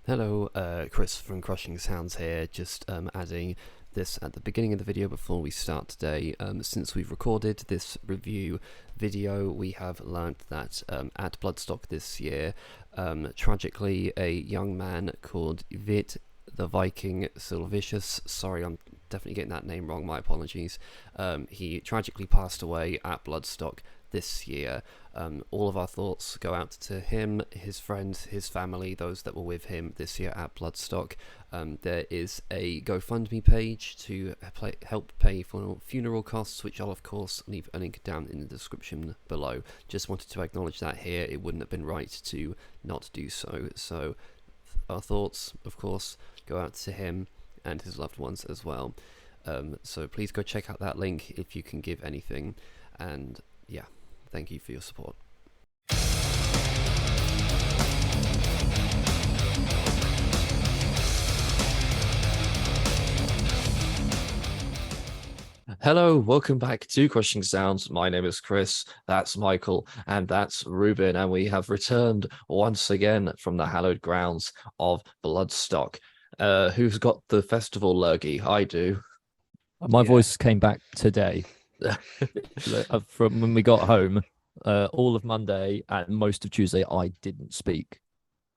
Hello, Chris from Crushing Sounds here, just adding this at the beginning of the video before we start today. Since we've recorded this review video, we have learnt that at Bloodstock this year, tragically, a young man called Vid the Viking Silvicious, sorry, I'm definitely getting that name wrong, my apologies, he tragically passed away at Bloodstock this year. All of our thoughts go out to him, his friends, his family, those that were with him this year at Bloodstock. There is a GoFundMe page to help pay for funeral costs, which I'll of course leave a link down in the description below. Just wanted to acknowledge that here. It wouldn't have been right to not do so. So our thoughts, of course, go out to him and his loved ones as well. So please go check out that link if you can give anything. And yeah, thank you for your support. Hello, welcome back to Crushing Sounds. My name is Chris, that's Michael, and that's Ruben, and we have returned once again from the hallowed grounds of Bloodstock. Who's got the festival lurgy? I do. My voice came back today. From when we got home, all of Monday and most of Tuesday, I didn't speak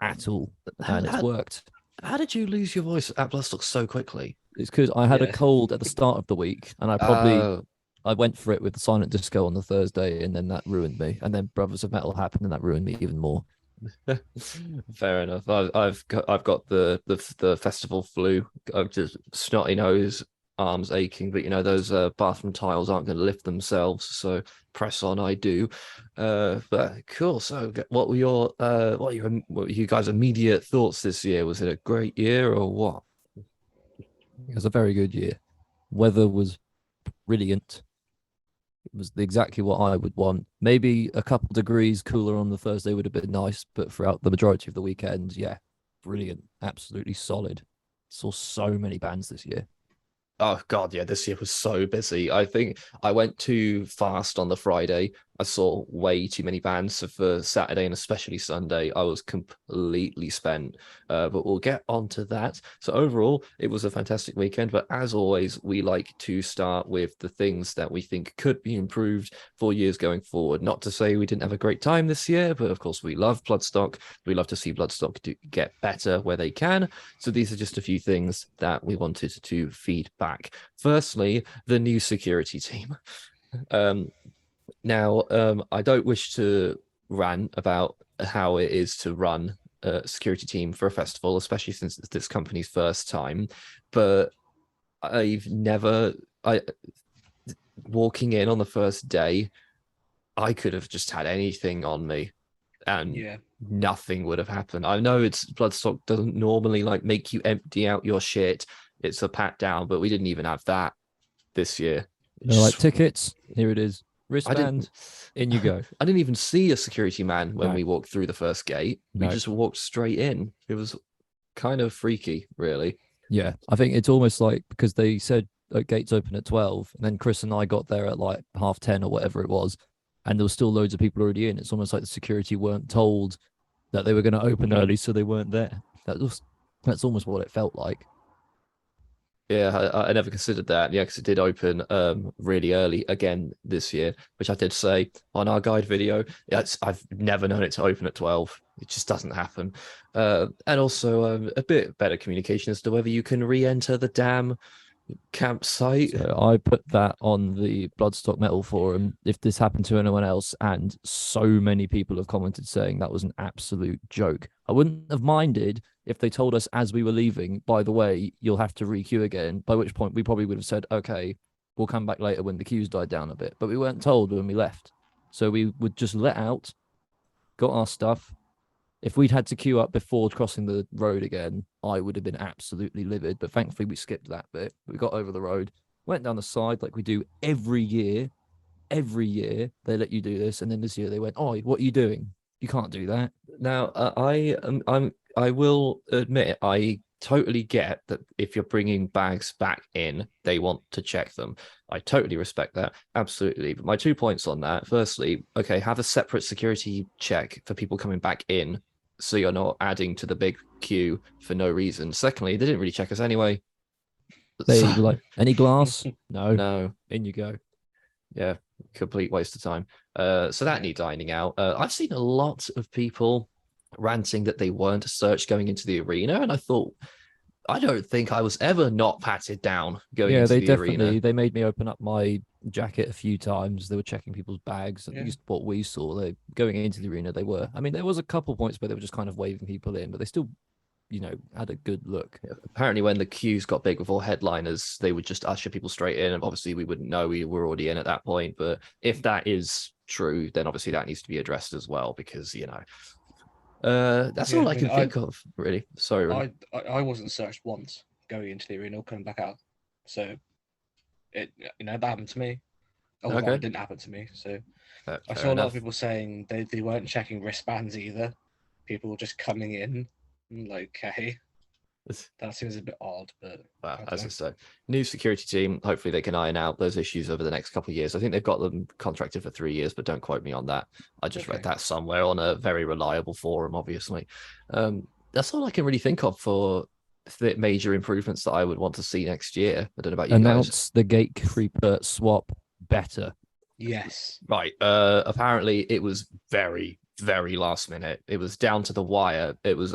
at all, and it's worked. How did you lose your voice at Bloodstock so quickly? It's because I had a cold at the start of the week, and I went for it with the Silent Disco on the Thursday, and then that ruined me. And then Brothers of Metal happened, and that ruined me even more. Fair enough. I've got the festival flu. I've just snotty nose, arms aching, but you know those bathroom tiles aren't going to lift themselves, so press on. I do. But cool. So, what were you guys' immediate thoughts this year? Was it a great year or what? It was a very good year. Weather was brilliant. It was exactly what I would want. Maybe a couple degrees cooler on the Thursday would have been nice, but throughout the majority of the weekend, yeah, brilliant. Absolutely solid. Saw so many bands this year. Oh God, yeah, this year was so busy. I think I went too fast on the Friday. I saw way too many bands. So for Saturday and especially Sunday, I was completely spent. But we'll get on to that. So overall, it was a fantastic weekend. But as always, we like to start with the things that we think could be improved for years going forward. Not to say we didn't have a great time this year, but of course we love Bloodstock. We love to see Bloodstock get better where they can. So these are just a few things that we wanted to feed back. Firstly, the new security team. Now, I don't wish to rant about how it is to run a security team for a festival, especially since it's this company's first time. But walking in on the first day, I could have just had anything on me and nothing would have happened. I know it's Bloodstock doesn't normally like make you empty out your shit. It's a pat down, but we didn't even have that this year. They're like tickets. Here it is. Wristband. In you go. I didn't even see a security man when we walked through the first gate. We just walked straight in. It was kind of freaky, really. Yeah, I think it's almost like because they said gates open at 12, and then Chris and I got there at like 10:30 or whatever it was, and there was still loads of people already in. It's almost like the security weren't told that they were going to open early, so they weren't there. That's almost what it felt like. Yeah, I never considered that. Yeah, because it did open really early again this year, which I did say on our guide video. I've never known it to open at 12. It just doesn't happen. And also a bit better communication as to whether you can re-enter the damn campsite. So I put that on the Bloodstock Metal forum. If this happened to anyone else, and so many people have commented saying that was an absolute joke. I wouldn't have minded if they told us as we were leaving, by the way, you'll have to re-queue again, by which point we probably would have said, okay, we'll come back later when the queues died down a bit. But we weren't told when we left. So we would just let out, got our stuff. If we'd had to queue up before crossing the road again, I would have been absolutely livid. But thankfully, we skipped that bit. We got over the road, went down the side like we do every year. Every year, they let you do this. And then this year, they went, oh, what are you doing? You can't do that. Now, I will admit, I totally get that if you're bringing bags back in, they want to check them. I totally respect that. Absolutely. But my 2 points on that, firstly, okay, have a separate security check for people coming back in so you're not adding to the big queue for no reason. Secondly, they didn't really check us anyway. They So, like any glass? No. no, In you go. yeah, complete waste of time. So that needs ironing out. I've seen a lot of people ranting that they weren't searched going into the arena, and I thought, I don't think I was ever not patted down going Yeah, into they the arena. definitely they made me open up my jacket a few times. They were checking people's bags. At Yeah. least what we saw. They going into the arena, they were. I mean, there was a couple points where they were just kind of waving people in, but they still, had a good look. Apparently, when the queues got big with all headliners, they would just usher people straight in. And obviously, we wouldn't know we were already in at that point. But if that is true, then obviously that needs to be addressed as well, because that's all I can think of, really. Sorry, Ron. I wasn't searched once going into the arena or coming back out, so that happened to me. Oh, Okay. it didn't happen to me. So I Fair saw a lot enough. of people saying they weren't checking wristbands either. People were just coming in. Like, hey, that seems a bit odd, but Well, I don't as I know. said, new security team. Hopefully, they can iron out those issues over the next couple of years. I think they've got them contracted for 3 years, but don't quote me on that. I just read Okay. that somewhere on a very reliable forum. Obviously, that's all I can really think of for the major improvements that I would want to see next year. I don't know about you guys. Announce the gate creeper swap better. Yes. Right. Apparently, it was very, very last minute. It was down to the wire. It was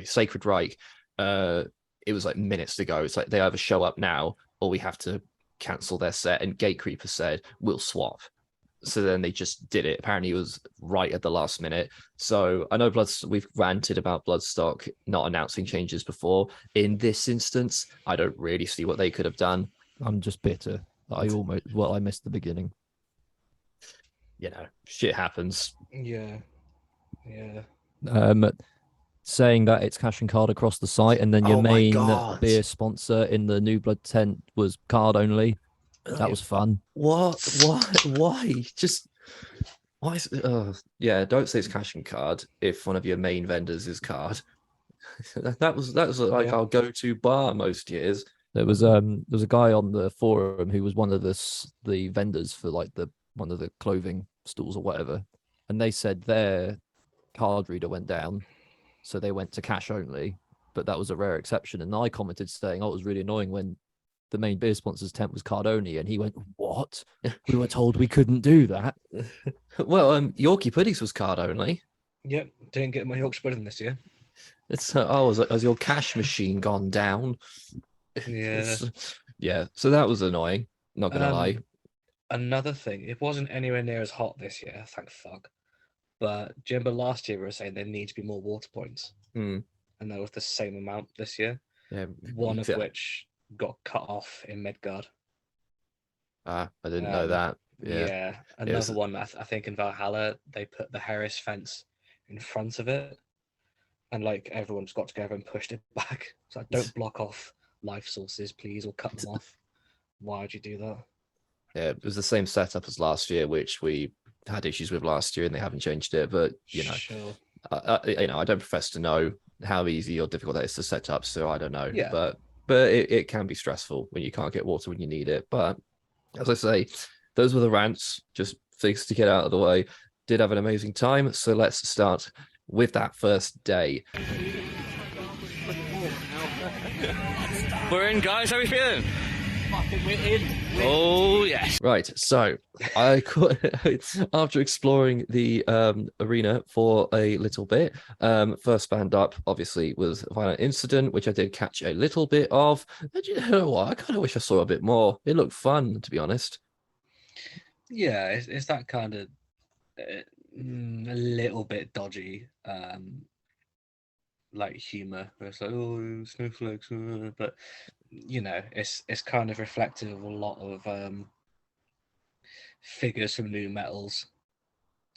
Sacred Reich. It was like minutes to go. It's like they either show up now or we have to cancel their set. And Gatecreeper said we'll swap. So then they just did it. Apparently, it was right at the last minute. So I know we've ranted about Bloodstock not announcing changes before. In this instance, I don't really see what they could have done. I'm just bitter. I missed the beginning. Shit happens. Yeah. Saying that it's cash and card across the site, and then your Oh my main God. beer sponsor in the New Blood tent was card only. That was fun. What? Why? Just why? Yeah. Don't say it's cash and card if one of your main vendors is card. that was like our go-to bar most years. There was a guy on the forum who was one of the vendors for like one of the clothing stalls or whatever, and they said their card reader went down, so they went to cash only. But that was a rare exception, and I commented saying, "Oh, it was really annoying when the main beer sponsor's tent was card only," and he went, "What? We were told we couldn't do that." Well, Yorkie Puddings was card only. Yep. Didn't get my Yorkshire pudding this year. It's has your cash machine gone down? Yeah. Yeah. So that was annoying. Not gonna lie. Another thing, it wasn't anywhere near as hot this year, thank fuck. But do you remember last year we were saying there need to be more water points? Hmm. And there was the same amount this year. Yeah. One of which got cut off in Midgard. I didn't know that. Yeah. Another one, I think in Valhalla, they put the Harris fence in front of it. And like everyone's got together and pushed it back. So don't block off life sources, please, or cut them off. Why would you do that? Yeah, it was the same setup as last year, which we had issues with last year, and they haven't changed it. But Sure. I don't profess to know how easy or difficult that is to set up, so I don't know. Yeah. But it can be stressful when you can't get water when you need it. But as I say, those were the rants, just things to get out of the way. Did have an amazing time, so let's start with that first day. We're in, guys. How are we feeling? We're in. Oh, yes. Right, so after exploring the arena for a little bit, first band up obviously was Violent Incident, which I did catch a little bit of. And you know what? I kind of wish I saw a bit more. It looked fun, to be honest. Yeah, it's that kind of a little bit dodgy, like humor. Where it's like, oh, snowflakes, but it's kind of reflective of a lot of figures from new metals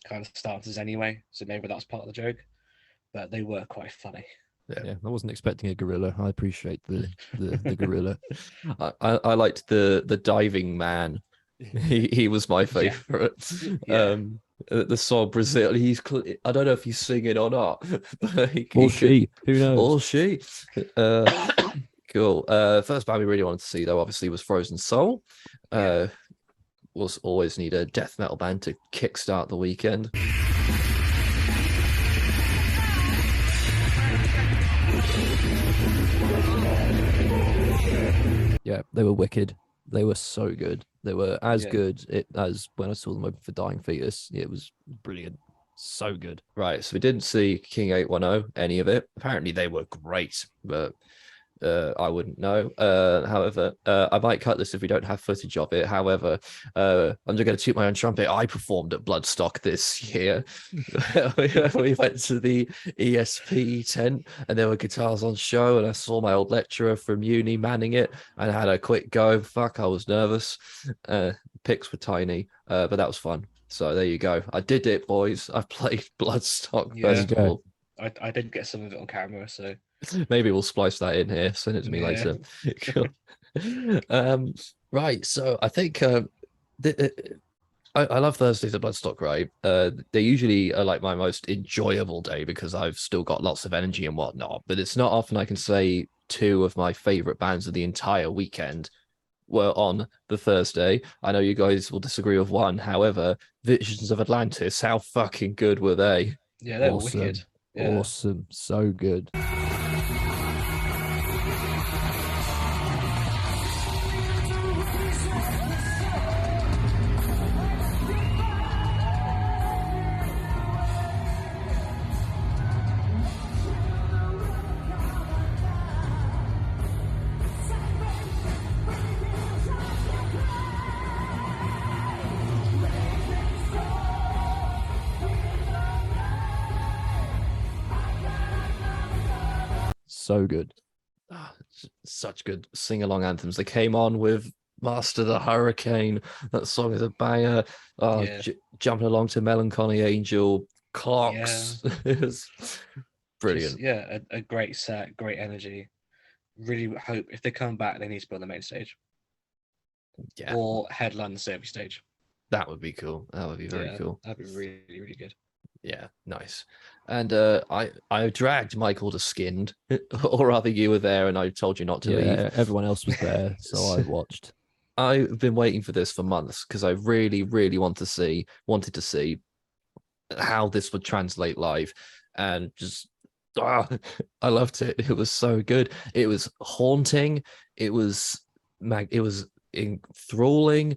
kind of stances anyway. So maybe that's part of the joke, but they were quite funny. Yeah, I wasn't expecting a gorilla. I appreciate the gorilla. I liked the diving man. He was my favorite. Yeah. The song Brazil. I don't know if he's singing or not, but Or she, who knows? Or she. Cool. First band we really wanted to see though, obviously, was Frozen Soul. We'll always need a death metal band to kickstart the weekend. Yeah, they were wicked. They were so good. They were as Yeah. good as when I saw them open for Dying Fetus. It was brilliant. So good. Right, so we didn't see King 810, any of it. Apparently they were great, but I wouldn't know. However, I might cut this if we don't have footage of it. However, I'm just going to toot my own trumpet. I performed at Bloodstock this year. We went to the ESP tent and there were guitars on show, and I saw my old lecturer from uni manning it, and I had a quick go. Fuck, I was nervous. Picks were tiny, but that was fun. So there you go. I did it, boys. I played Bloodstock Yeah. Festival. I did get some of it on camera, so Maybe we'll splice that in here. Send it to me Yeah. later. Cool. Right. So I think I love Thursdays at Bloodstock, right? They usually are like my most enjoyable day because I've still got lots of energy and whatnot. But it's not often I can say two of my favorite bands of the entire weekend were on the Thursday. I know you guys will disagree with one. However, Visions of Atlantis, how fucking good were they? yeah, they were Awesome. wicked. Yeah. Awesome. So good. So good. Such good sing-along anthems. They came on with Master the Hurricane. That song is a banger. Yeah. Jumping along to Melancholy Angel, Clocks. It was brilliant. Just, yeah, a great set, great energy. Really hope if they come back, they need to be on the main stage Yeah, or headline the service stage. that would be cool. That would be very Yeah, cool. That'd be really, really good. Yeah, nice. And I dragged Michael to Skinned, or rather you were there and I told you not to leave. Yeah, everyone else was there, so I watched. I've been waiting for this for months because I really, really wanted to see how this would translate live, and just I loved it. It was so good. It was haunting. It was enthralling.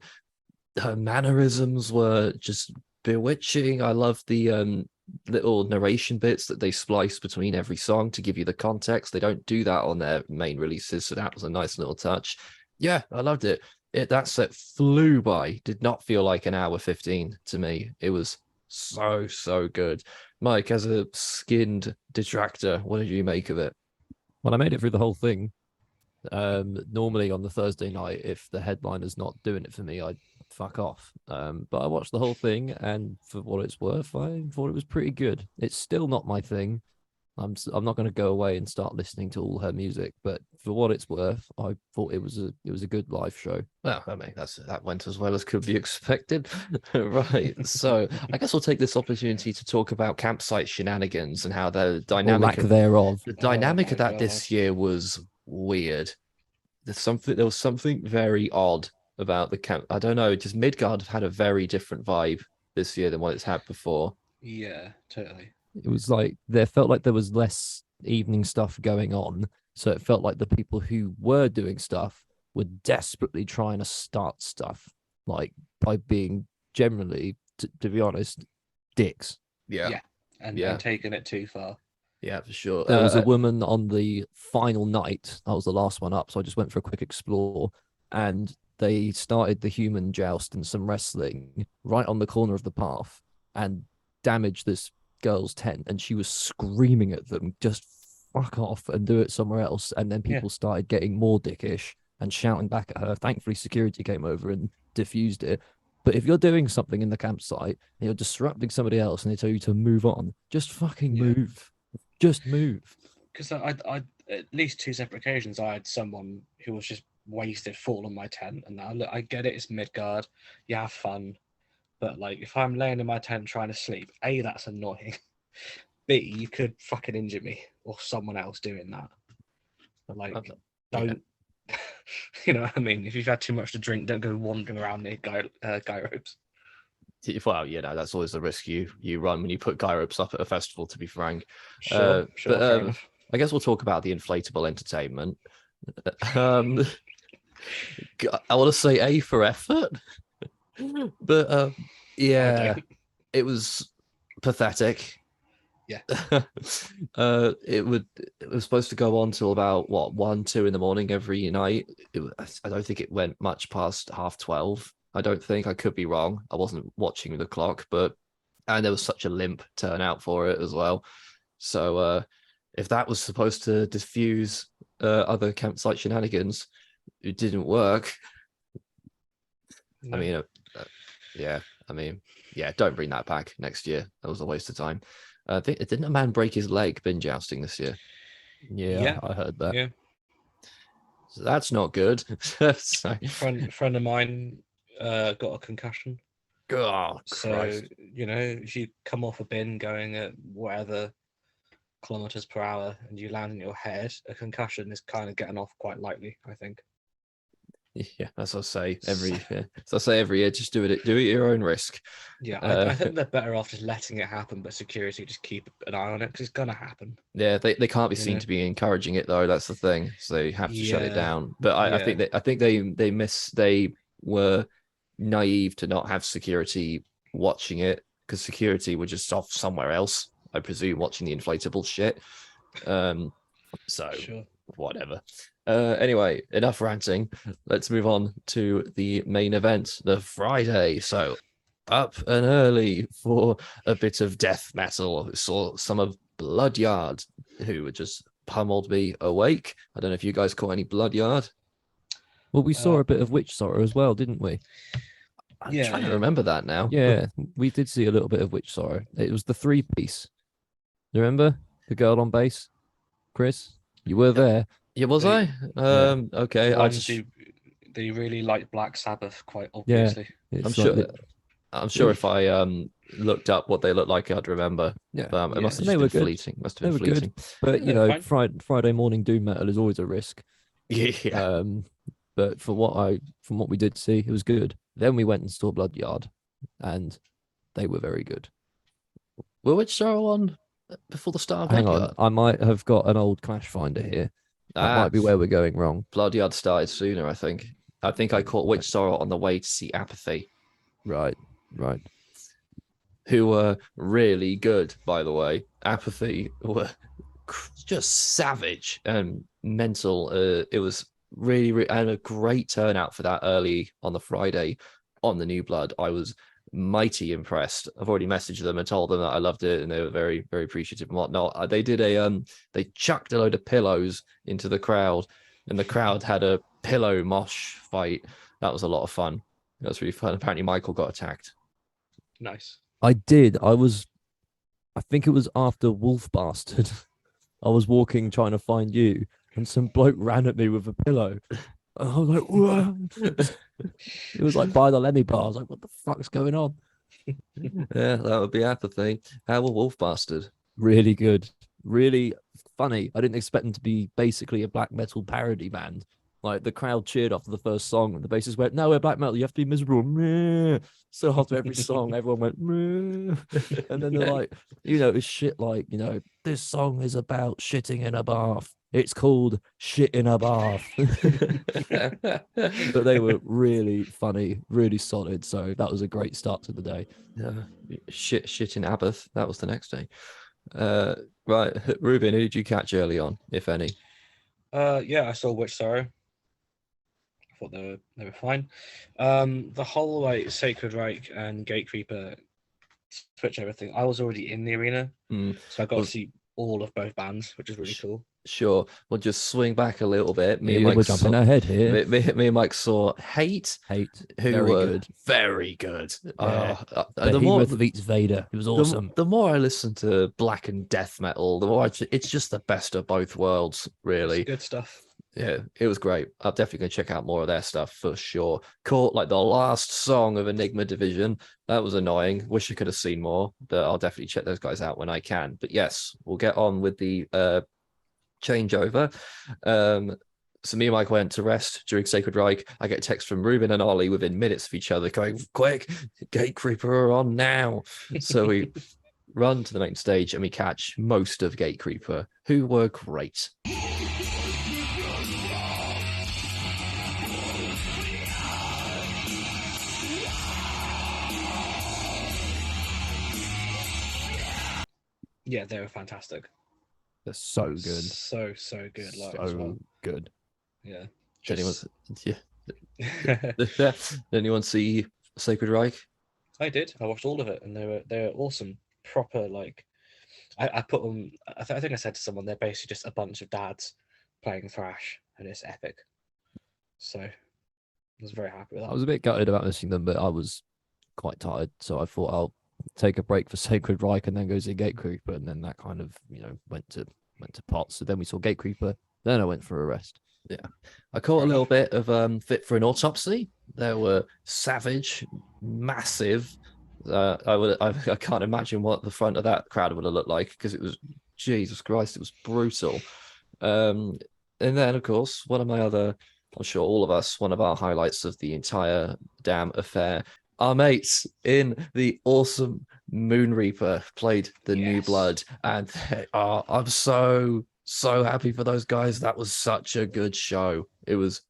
Her mannerisms were just bewitching. I love the little narration bits that they splice between every song to give you the context. They don't do that on their main releases, so that was a nice little touch. Yeah, I loved it. That set flew by. Did not feel like an hour 15 to me. It was so good. Mike, as a Skinned detractor, what did you make of it? Well, I made it through the whole thing. Normally on the Thursday night, if the headliner's not doing it for me, I'd fuck off. But I watched the whole thing, and for what it's worth, I thought it was pretty good. It's still not my thing. I'm not going to go away and start listening to all her music, but for what it's worth, I thought it was a good live show. Well, I mean, that went as well as could be expected. Right. So I guess we'll take this opportunity to talk about campsite shenanigans and how the Or dynamic lack thereof. the dynamic my of that this year was weird. There was something very odd about the camp. I don't know, just Midgard had a very different vibe this year than what it's had before. Yeah, totally. It was like there felt like there was less evening stuff going on, so it felt like the people who were doing stuff were desperately trying to start stuff, like by being generally, to be honest, dicks. Yeah. And taking it too far. Yeah, for sure. There was a woman on the final night. I was the last one up, so I just went for a quick explore, and they started the human joust and some wrestling right on the corner of the path and damaged this girl's tent, and she was screaming at them, just fuck off and do it somewhere else. And then people started getting more dickish and shouting back at her. Thankfully, security came over and diffused it. But if you're doing something in the campsite and you're disrupting somebody else and they tell you to move on, just fucking move. Just move. Because I at least two separate occasions, I had someone who was just wasted fall on my tent, and I get it, it's Midgard, you have fun, but like if I'm laying in my tent trying to sleep, A, that's annoying. B, you could fucking injure me or someone else doing that. But like, don't. You know what I mean? If you've had too much to drink, don't go wandering around near guy ropes. Well, that's always the risk you run when you put guy ropes up at a festival, to be frank. Sure, fair enough. I guess we'll talk about the inflatable entertainment. Um, I want to say A for effort, but yeah, it was pathetic. Yeah. It was supposed to go on till about what 1, 2 in the morning every night. I don't think it went much past 12:30. I don't think. I could be wrong. I wasn't watching the clock, and there was such a limp turnout for it as well. So if that was supposed to diffuse other campsite shenanigans, it didn't work. No. I mean, yeah. I mean, yeah. Don't bring that back next year. That was a waste of time. I think didn't a man break his leg binge jousting this year? Yeah. I heard that. Yeah. So that's not good. So, friend of mine got a concussion. oh, So Christ. if you come off a bin going at whatever kilometers per hour and you land in your head, a concussion is kind of getting off quite lightly, I think. Yeah, as I say every year, just do it at your own risk. Yeah, I think they're better off just letting it happen, but security just keep an eye on it because it's gonna happen. Yeah, they can't be seen to be encouraging it though. That's the thing. So they have to shut it down. But I think they were naive to not have security watching it because security were just off somewhere else, I presume, watching the inflatable shit. So Sure. Whatever. Anyway, enough ranting. Let's move on to the main event, the Friday. So up and early for a bit of death metal. We saw some of Bloodyard, who just pummeled me awake. I don't know if you guys caught any Bloodyard. Well, we saw a bit of Witch Sorrow as well, didn't we? I'm trying to remember that now. Yeah, we did see a little bit of Witch Sorrow. It was the 3-piece. You remember the girl on bass, Chris? You were there. Yeah, was I? Okay. They really like Black Sabbath, quite obviously. I'm sure if I looked up what they looked like, I'd remember. Yeah, it must have been been fleeting. Must have been fleeting. But Friday morning doom metal is always a risk. Yeah. But from what we did see, it was good. Then we went and saw Bloodyard, and they were very good. Were Witch Sorrow on before the start of Hang Bloodyard? on, I might have got an old Clash finder here. That might be where we're going wrong. Bloodyard started sooner, I think. I think I caught Witch Sorrow on the way to see Apathy. Right. Who were really good, by the way. Apathy were just savage and mental. It was really and a great turnout for that early on the Friday on the New Blood. I was mighty impressed. I've already messaged them and told them that I loved it, and they were very, very appreciative and whatnot. They did they chucked a load of pillows into the crowd, and the crowd had a pillow mosh fight. That was a lot of fun. That was really fun. Apparently, Michael got attacked. Nice. I did. I think it was after Wolf Bastard. I was walking trying to find you, and some bloke ran at me with a pillow. And I was like, whoa. It was like by the Lemmy bar. I was like, what the fuck's going on? Yeah, that would be Apathy. How were Wolf Bastard? Really good. Really funny. I didn't expect them to be basically a black metal parody band. Like the crowd cheered after the first song, and the bassist went, "No, we're black metal. You have to be miserable." Meh. So after every song, everyone went, "Meh." And then they're like, it's shit like, this song is about shitting in a bath. It's called Shit in a Bath. But they were really funny, really solid. So that was a great start to the day. Shit in Abath. That was the next day. Right, Ruben, who did you catch early on, if any? I saw Witch Sorrow. I thought they were fine. The whole Sacred Reich and Gatekeeper switch everything. I was already in the arena, so I got to see all of both bands, which is really cool. Sure, we'll just swing back a little bit. Me and Mike, we're jumping ahead here. Me and Mike saw Hate, who were very good. Yeah. The more beats Vader, it was awesome. The more I listen to black and death metal, the more it's just the best of both worlds, really. It's good stuff. Yeah, it was great. I'm definitely going to check out more of their stuff for sure. Caught the last song of Enigma Division. That was annoying. Wish I could have seen more, but I'll definitely check those guys out when I can. But yes, we'll get on with the changeover. So me and Mike went to rest during Sacred Reich. I get a text from Ruben and Ollie within minutes of each other going, "Quick, Gatekeeper are on now." So we run to the main stage and we catch most of Gate Creeper, who were great. Yeah, they were fantastic. They're so good. So good. Like, as So well. good. Yeah. Did anyone, Just... yeah. Did anyone see Sacred Reich? I did. I watched all of it, and they were awesome. Proper, like, I put them. I think I said to someone, they're basically just a bunch of dads playing thrash, and it's epic. So I was very happy with that. I was a bit gutted about missing them, but I was quite tired, so I thought I'll take a break for Sacred Reich and then go see Gate Creeper, and then that kind of went to pot. So then we saw Gate Creeper, then I went for a rest. Yeah, I caught a little bit of Fit for an Autopsy. They were savage, massive. I can't imagine what the front of that crowd would have looked like, because it was, Jesus Christ, it was brutal. And then of course one of our highlights of the entire damn affair, our mates in the awesome Moon Reaper played the New Blood, and I'm so happy for those guys. That was such a good show. It was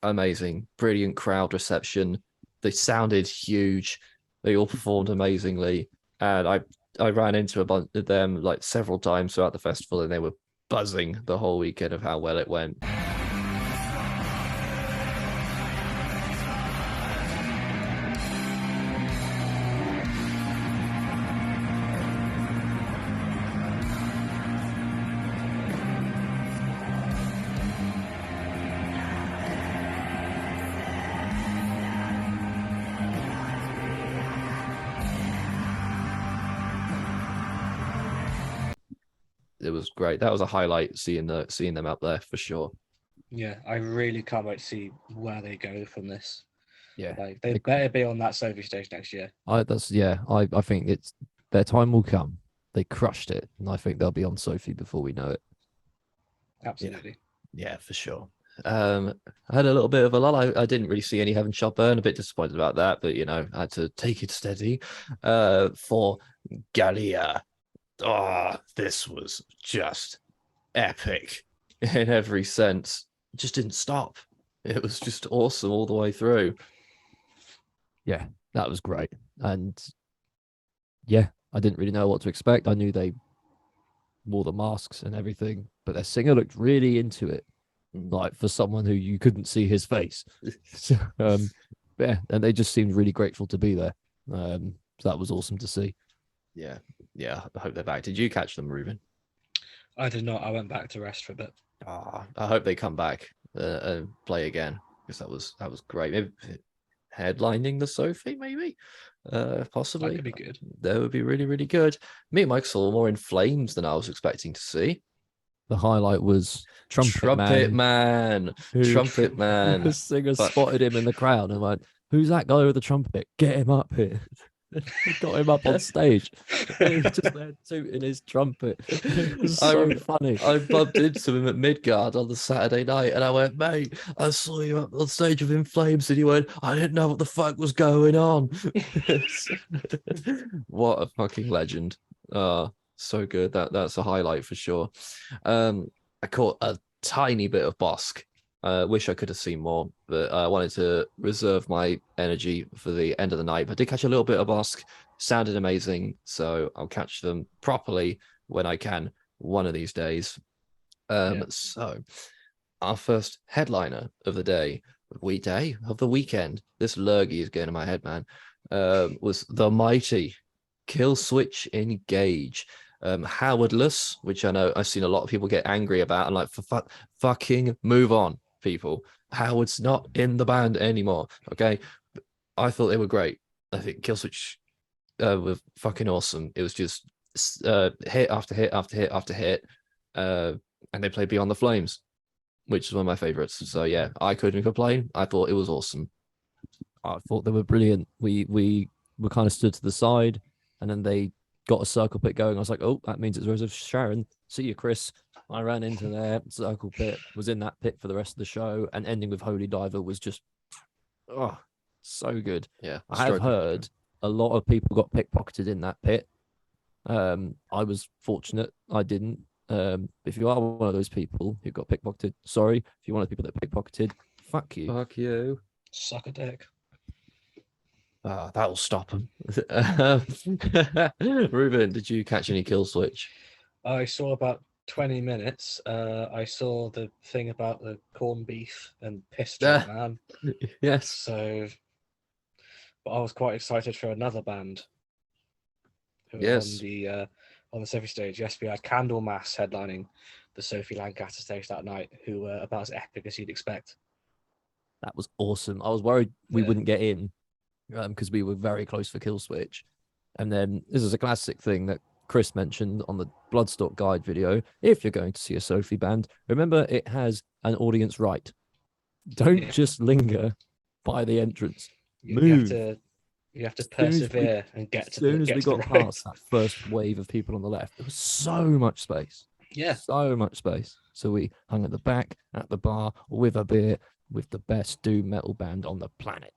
amazing, brilliant crowd reception. They sounded huge. They all performed amazingly, and I ran into a bunch of them like several times throughout the festival, and they were buzzing the whole weekend of how well it went. It was great. That was a highlight, seeing them up there for sure. Yeah, I really can't wait to see where they go from this. Yeah, like they better be on that Sophie stage next year. I think it's their time will come. They crushed it, and I think they'll be on Sophie before we know it. Absolutely. Yeah, for sure. I had a little bit of a lull. I didn't really see any Heaven Shot Burn. A bit disappointed about that, but I had to take it steady. For Gallia. Oh, this was just epic in every sense. It just didn't stop. It was just awesome all the way through. Yeah, that was great. And yeah, I didn't really know what to expect. I knew they wore the masks and everything, but their singer looked really into it, like for someone who you couldn't see his face. So, yeah, and they just seemed really grateful to be there. So that was awesome to see. Yeah, I hope they're back. Did you catch them, Ruben? I did not. I went back to rest for a bit. I hope they come back and play again, because that was great. Maybe headlining the Sophie, maybe, possibly. That could be good. That would be really, really good. Me and Mike saw more In Flames than I was expecting to see. The highlight was Trumpet Man. Trumpet Man. The singer spotted him in the crowd and went, "Who's that guy with the trumpet? Get him up here." He got him up on stage. He was just there tooting his trumpet. It was so funny. I bumped into him at Midgard on the Saturday night, and I went, "Mate, I saw you up on stage with In Flames," and he went, "I didn't know what the fuck was going on." What a fucking legend! So good. That's a highlight for sure. I caught a tiny bit of Bosk. Wish I could have seen more, but I wanted to reserve my energy for the end of the night. But I did catch a little bit of Bosk. Sounded amazing, so I'll catch them properly when I can one of these days. So our first headliner of the day, of the weekend, this lurgy is going in my head, man, was the mighty Kill Switch Engage. Howardless, which I know I've seen a lot of people get angry about. I'm like, fucking move on, people. Howard's not in the band anymore. Okay, I thought they were great. I think Killswitch were fucking awesome. It was just hit after hit after hit after hit, and they played Beyond the Flames, which is one of my favorites. So yeah, I couldn't complain. I thought it was awesome. I thought they were brilliant. We were kind of stood to the side, and then they got a circle pit going. I was like, "Oh, that means it's Rose of Sharon. See you, Chris." I ran into their circle pit, was in that pit for the rest of the show, and ending with Holy Diver was just, so good. Yeah, I have heard a lot of people got pickpocketed in that pit. I was fortunate I didn't. If you are one of those people who got pickpocketed, sorry. If you're one of the people that pickpocketed, fuck you. Fuck you. Suck a dick. That'll stop him. Ruben, did you catch any kill switch? I saw about 20 minutes. I saw the thing about the corned beef and piss drunk man. Yes. So, but I was quite excited for another band. Who were Yes. on the Sophie stage. Yes, we had Candlemass headlining the Sophie Lancaster stage that night, who were about as epic as you'd expect. That was awesome. I was worried we Yeah. wouldn't get in because we were very close for kill switch. And then this is a classic thing that Chris mentioned on the Bloodstock guide video. If you're going to see a Sophie band, remember it has an audience right. Don't just linger by the entrance. Move. You have to As soon as we- persevere and get As to soon as get we to the got right. past that first wave of people on the left, there was so much space. Yeah. So much space. So we hung at the back, at the bar, with a beer, with the best doom metal band on the planet.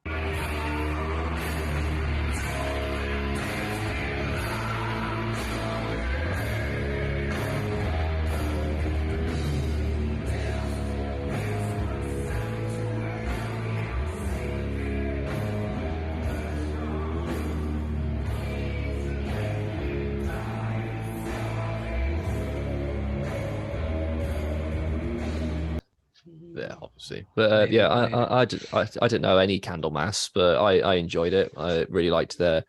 Yeah, obviously. But yeah, I didn't know any Candlemass, but I enjoyed it. I really liked their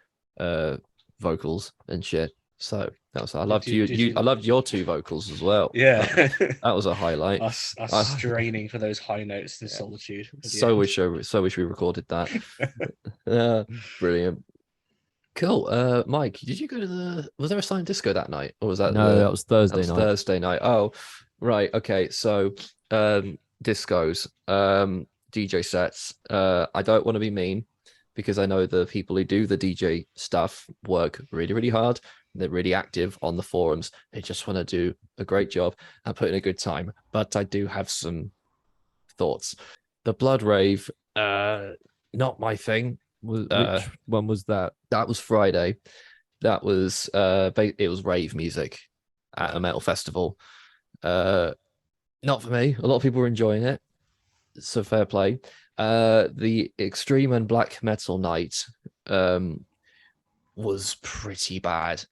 vocals and shit. So that was I loved I loved your two vocals as well. Yeah. That was a highlight. us straining for those high notes in solitude. So wish we recorded that. Brilliant. Cool. Mike, did you go to was there a silent disco that night? Or was that that was Thursday night. Thursday night. Oh, right. Okay. So discos, DJ sets. I don't want to be mean because I know the people who do the DJ stuff work really, really hard. They're really active on the forums. They just want to do a great job and put in a good time. But I do have some thoughts. The Blood Rave, not my thing. Which one was that? That was Friday. That was it was rave music at a metal festival. Not for me. A lot of people were enjoying it, so fair play. The extreme and black metal night was pretty bad.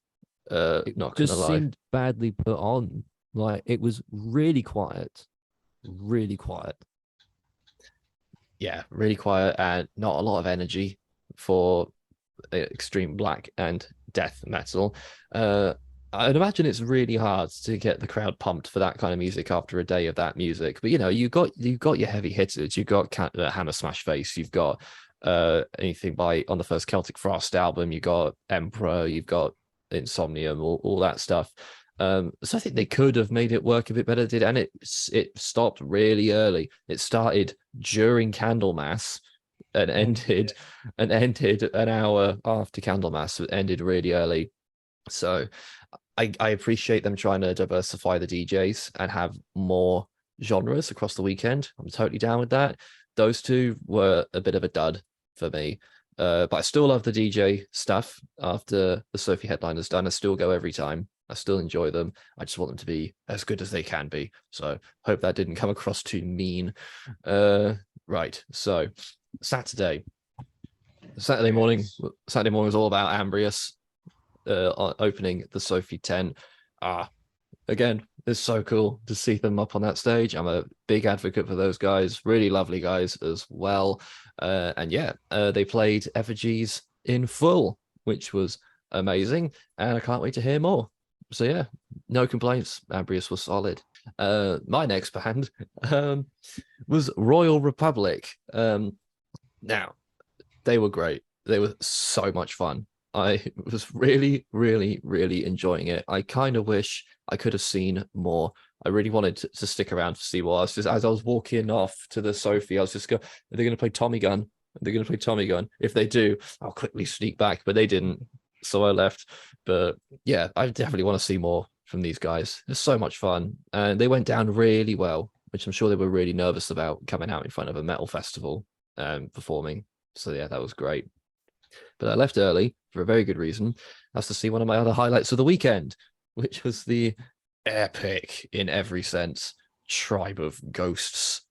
Not gonna lie. Seemed badly put on. Like it was really quiet, really quiet. Yeah, really quiet and not a lot of energy for extreme black and death metal. I'd imagine it's really hard to get the crowd pumped for that kind of music after a day of that music. But you know, you got your heavy hitters. You've got Hammer Smash Face. You've got anything by on the first Celtic Frost album. You got Emperor. You've got Insomnium. All that stuff. So I think they could have made it work a bit better. And it stopped really early. It started during Candlemass and ended an hour after Candlemass. It ended really early. So I appreciate them trying to diversify the DJs and have more genres across the weekend. I'm totally down with that. Those two were a bit of a dud for me. But I still love the DJ stuff after the Sophie headliner's done. I still go every time. I still enjoy them. I just want them to be as good as they can be. So hope that didn't come across too mean. Right. So Saturday morning was all about Ambrius opening the Sophie tent. Again, it's so cool to see them up on that stage. I'm a big advocate for those guys. Really lovely guys as well. And yeah, they played Effigies in full, which was amazing. And I can't wait to hear more. So yeah, no complaints. Ambrius was solid. My next band was Royal Republic. Now, they were great. They were so much fun. I was really, really, really enjoying it. I kind of wish I could have seen more. I really wanted to stick around to see what else. As I was walking off to the Sophie, I was just going, are they going to play Tommy Gun? Are they going to play Tommy Gun? If they do, I'll quickly sneak back. But they didn't. So I left. But yeah, I definitely want to see more from these guys. It's so much fun. And they went down really well, which I'm sure they were really nervous about coming out in front of a metal festival performing. So yeah, that was great. But I left early for a very good reason. That's to see one of my other highlights of the weekend, which was the epic, in every sense, Tribe of Ghosts.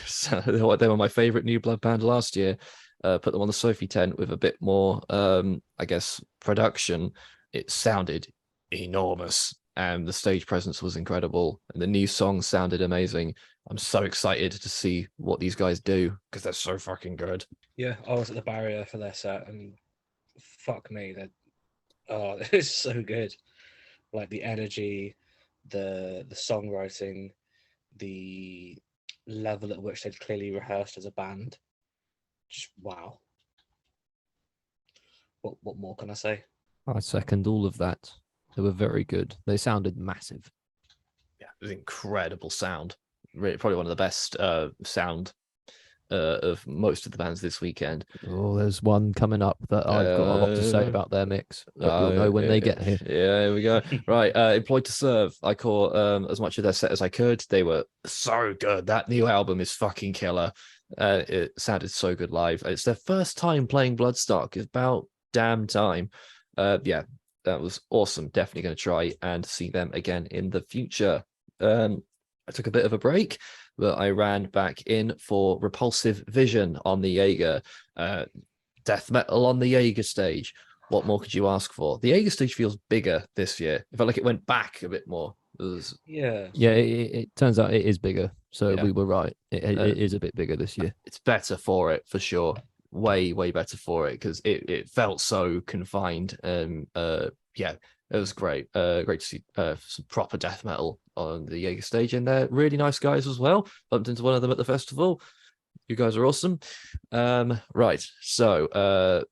So they were my favorite new blood band last year. Put them on the Sophie tent with a bit more, I guess, production. It sounded enormous, and the stage presence was incredible, and the new song sounded amazing. I'm so excited to see what these guys do because they're so fucking good. Yeah, I was at the Barrier for their set, and fuck me, it's so good. Like the energy, the songwriting, the level at which they'd clearly rehearsed as a band. Just wow. What more can I say? I second all of that. They were very good. They sounded massive. Yeah, it was incredible sound. Really, probably one of the best sound of most of the bands this weekend. Oh, there's one coming up that I've got a lot to say about their mix, but you'll know when they get here. Yeah, here we go. Right, Employed to Serve. I caught as much of their set as I could. They were so good. That new album is fucking killer. It sounded so good live. It's their first time playing Bloodstock. It's about damn time. Yeah, that was awesome. Definitely going to try and see them again in the future. I took a bit of a break, but I ran back in for Repulsive Vision on the Jaeger. Death metal on the Jaeger stage. What more could you ask for? The Jaeger stage feels bigger this year. It felt like it went back a bit more. Yeah. It turns out it is bigger, so Yeah. we were right. It is a bit bigger this year. It's better for it, for sure. Way better for it, because it felt so confined. Yeah, it was great. Great to see some proper death metal on the Jaeger stage, and they're really nice guys as well. Bumped into one of them at the festival. You guys are awesome. Right, so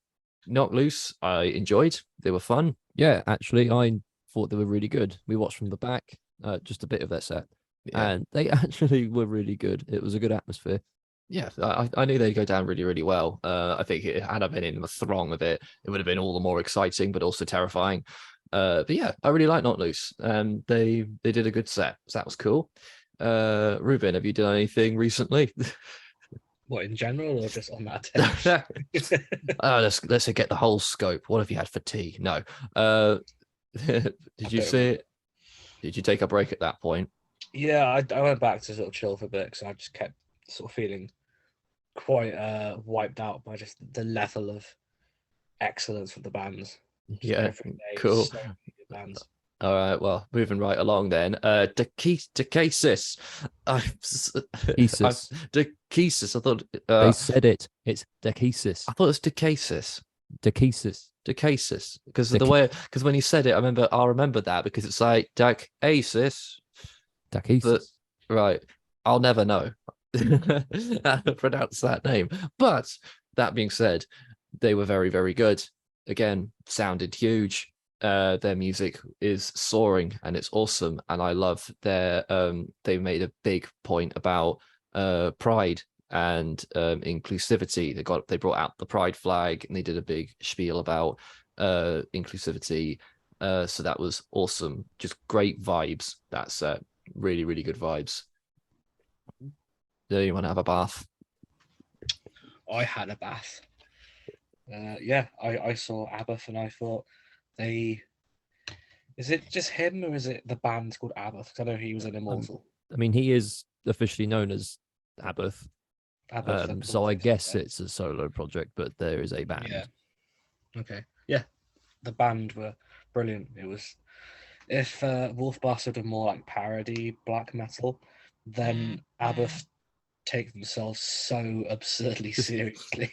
Knock Loose, I enjoyed. They were fun. Yeah, actually, I thought they were really good. We watched from the back, just a bit of their set, Yeah. and they actually were really good. It was a good atmosphere. Yeah, I knew they'd go down really well. I think had I been in the throng of it, it would have been all the more exciting, but also terrifying. But yeah, I really like Not Loose. They did a good set, so that was cool. Ruben, have you done anything recently? What, in general, or just on that attention? Let's get the whole scope. What have you had for tea? No. Did you see it? Did you take a break at that point? Yeah, I went back to sort of chill for a bit because I just kept sort of feeling quite wiped out by just the level of excellence of the bands. Yeah, Every day, cool. so many good bands. All right, well, moving right along then. Decasis. Decasis. Decasis. I thought They said it. It's Decasis. I thought it was Decasis. Decasis. Decasis. Because of the way, because when you said it, I'll remember that because it's like Decasis. Decasis. Right. I'll never know how to pronounce that name. But that being said, they were very good. Again, sounded huge. Their music is soaring and it's awesome, and I love their they made a big point about pride and inclusivity. They brought out the pride flag and they did a big spiel about inclusivity, so that was awesome. Just great vibes. That's really good vibes. Do you want to have a bath? I had a bath. Yeah, I saw Abbott and I thought, is it just him or is it the band called Abbott? Because I know he was an immortal. I mean, he is officially known as Abbott, Abbott, so I guess it's a solo project, but there is a band. Yeah. Okay. Yeah, the band were brilliant. It was, if Wolf Bastard are more like parody black metal, then Abbott take themselves so absurdly seriously.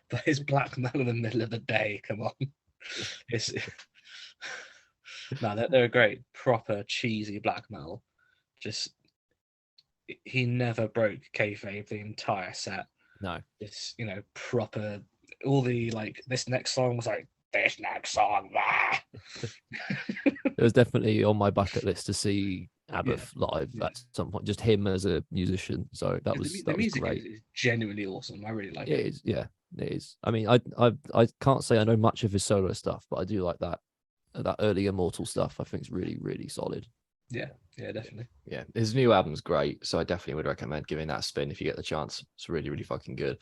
But it's black metal in the middle of the day. Come on. No, they're great, proper cheesy black metal. Just he never broke kayfabe the entire set. No, It's proper. All the this next song was like this next song. it was definitely on my bucket list to see Abath live at some point, just him as a musician. So that was the music great. is genuinely awesome. I really like It it. is, yeah, it is. I mean, I can't say I know much of his solo stuff, but I do like that early Immortal stuff. I think it's really, really solid. Yeah, definitely. Yeah, his new album's great, so I definitely would recommend giving that a spin if you get the chance. It's really, really fucking good.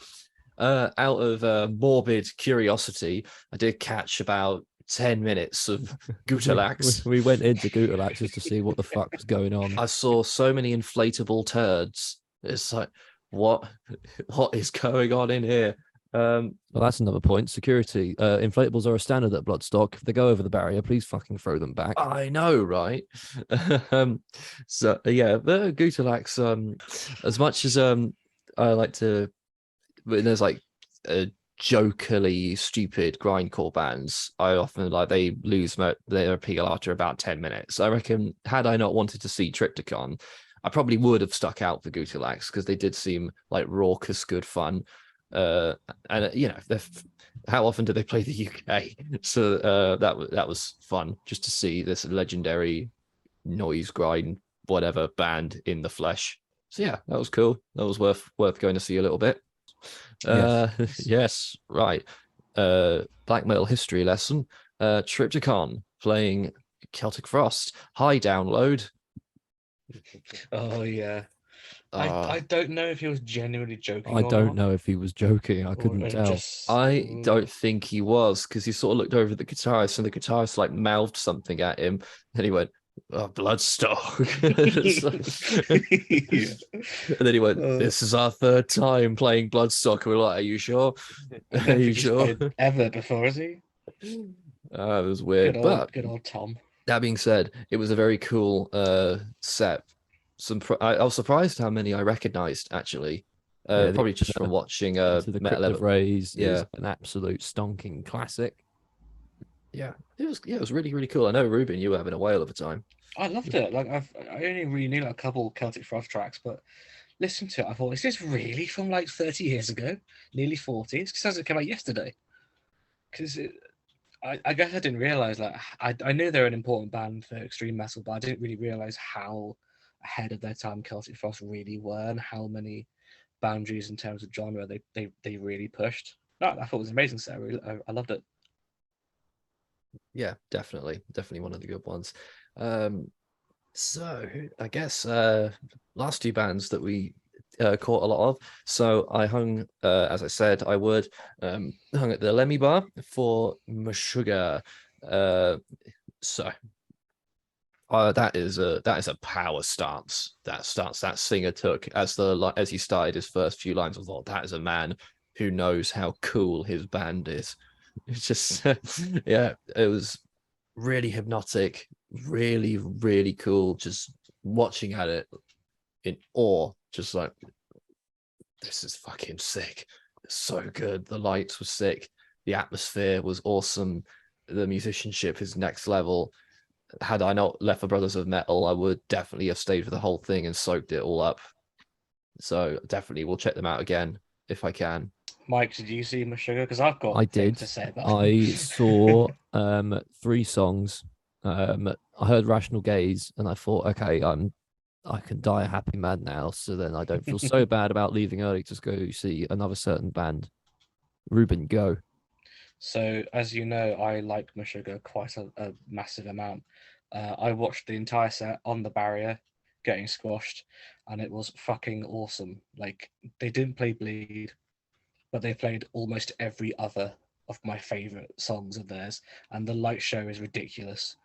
Out of morbid curiosity, I did catch about 10 minutes of Gutalax. We went into Gutalax just to see what the fuck was going on. I saw so many inflatable turds. It's like, what is going on in here? Well, that's another point. Security. Inflatables are a standard at Bloodstock. If they go over the barrier, please fucking throw them back. I know, right? So yeah, the Gutalax, as much as I like to, when there's like jokily stupid grindcore bands, I often like they lose their appeal after about 10 minutes. I reckon had I not wanted to see Triptychon, I probably would have stuck out for Gutalax because they did seem like raucous good fun. And you know, how often do they play the UK? So that was fun just to see this legendary noise grind whatever band in the flesh. So yeah, that was cool. That was worth going to see a little bit. Yes, right. Black metal history lesson. Triptychon playing Celtic Frost. High download. Oh yeah. I don't know if he was genuinely joking. I don't know if he was joking. I couldn't tell. I don't think he was, because he sort of looked over at the guitarist and the guitarist like mouthed something at him. And he went, oh, Bloodstock. And then he went, this is our third time playing Bloodstock. And we're like, are you sure? Are you sure? Ever before, is he? It was weird. Good old Tom. That being said, it was a very cool set. I was surprised how many I recognized actually. Probably just from watching the Metal Crypt of Rays is an absolute stonking classic. Yeah, it was really, really cool. I know, Ruben, you were having a whale of a time. I loved it. Like I only really knew like a couple Celtic Frost tracks, but listening to it, I thought, is this really from like 30 years ago? Nearly 40? It's because it came out yesterday. Because I guess I didn't realize, like, I knew they're an important band for extreme metal, but I didn't really realize how ahead of their time Celtic Frost really were and how many boundaries in terms of genre they really pushed. No, I thought it was amazing set. I loved it. Yeah, definitely one of the good ones. So I guess last two bands that we caught a lot of. So I hung, as I said, I would hung at the Lemmy Bar for Meshuggah. So that is a power stance. That singer took as he started his first few lines. I thought, that is a man who knows how cool his band is. It's just yeah, it was really hypnotic, really, really cool. Just watching at it in awe, just like, this is fucking sick. It's so good. The lights were sick. The atmosphere was awesome. The musicianship is next level. Had I not left for Brothers of Metal, I would definitely have stayed for the whole thing and soaked it all up. So definitely we'll check them out again if I can. Mike, did you see Meshuggah? Because I've got things to say about I saw 3 songs. I heard Rational Gaze and I thought, okay, I can die a happy man now, so then I don't feel so bad about leaving early to go see another certain band. Ruben, go. So, as you know, I like Meshuggah quite a massive amount. I watched the entire set on the barrier, getting squashed, and it was fucking awesome. Like, they didn't play Bleed, but they played almost every other of my favorite songs of theirs, and the light show is ridiculous.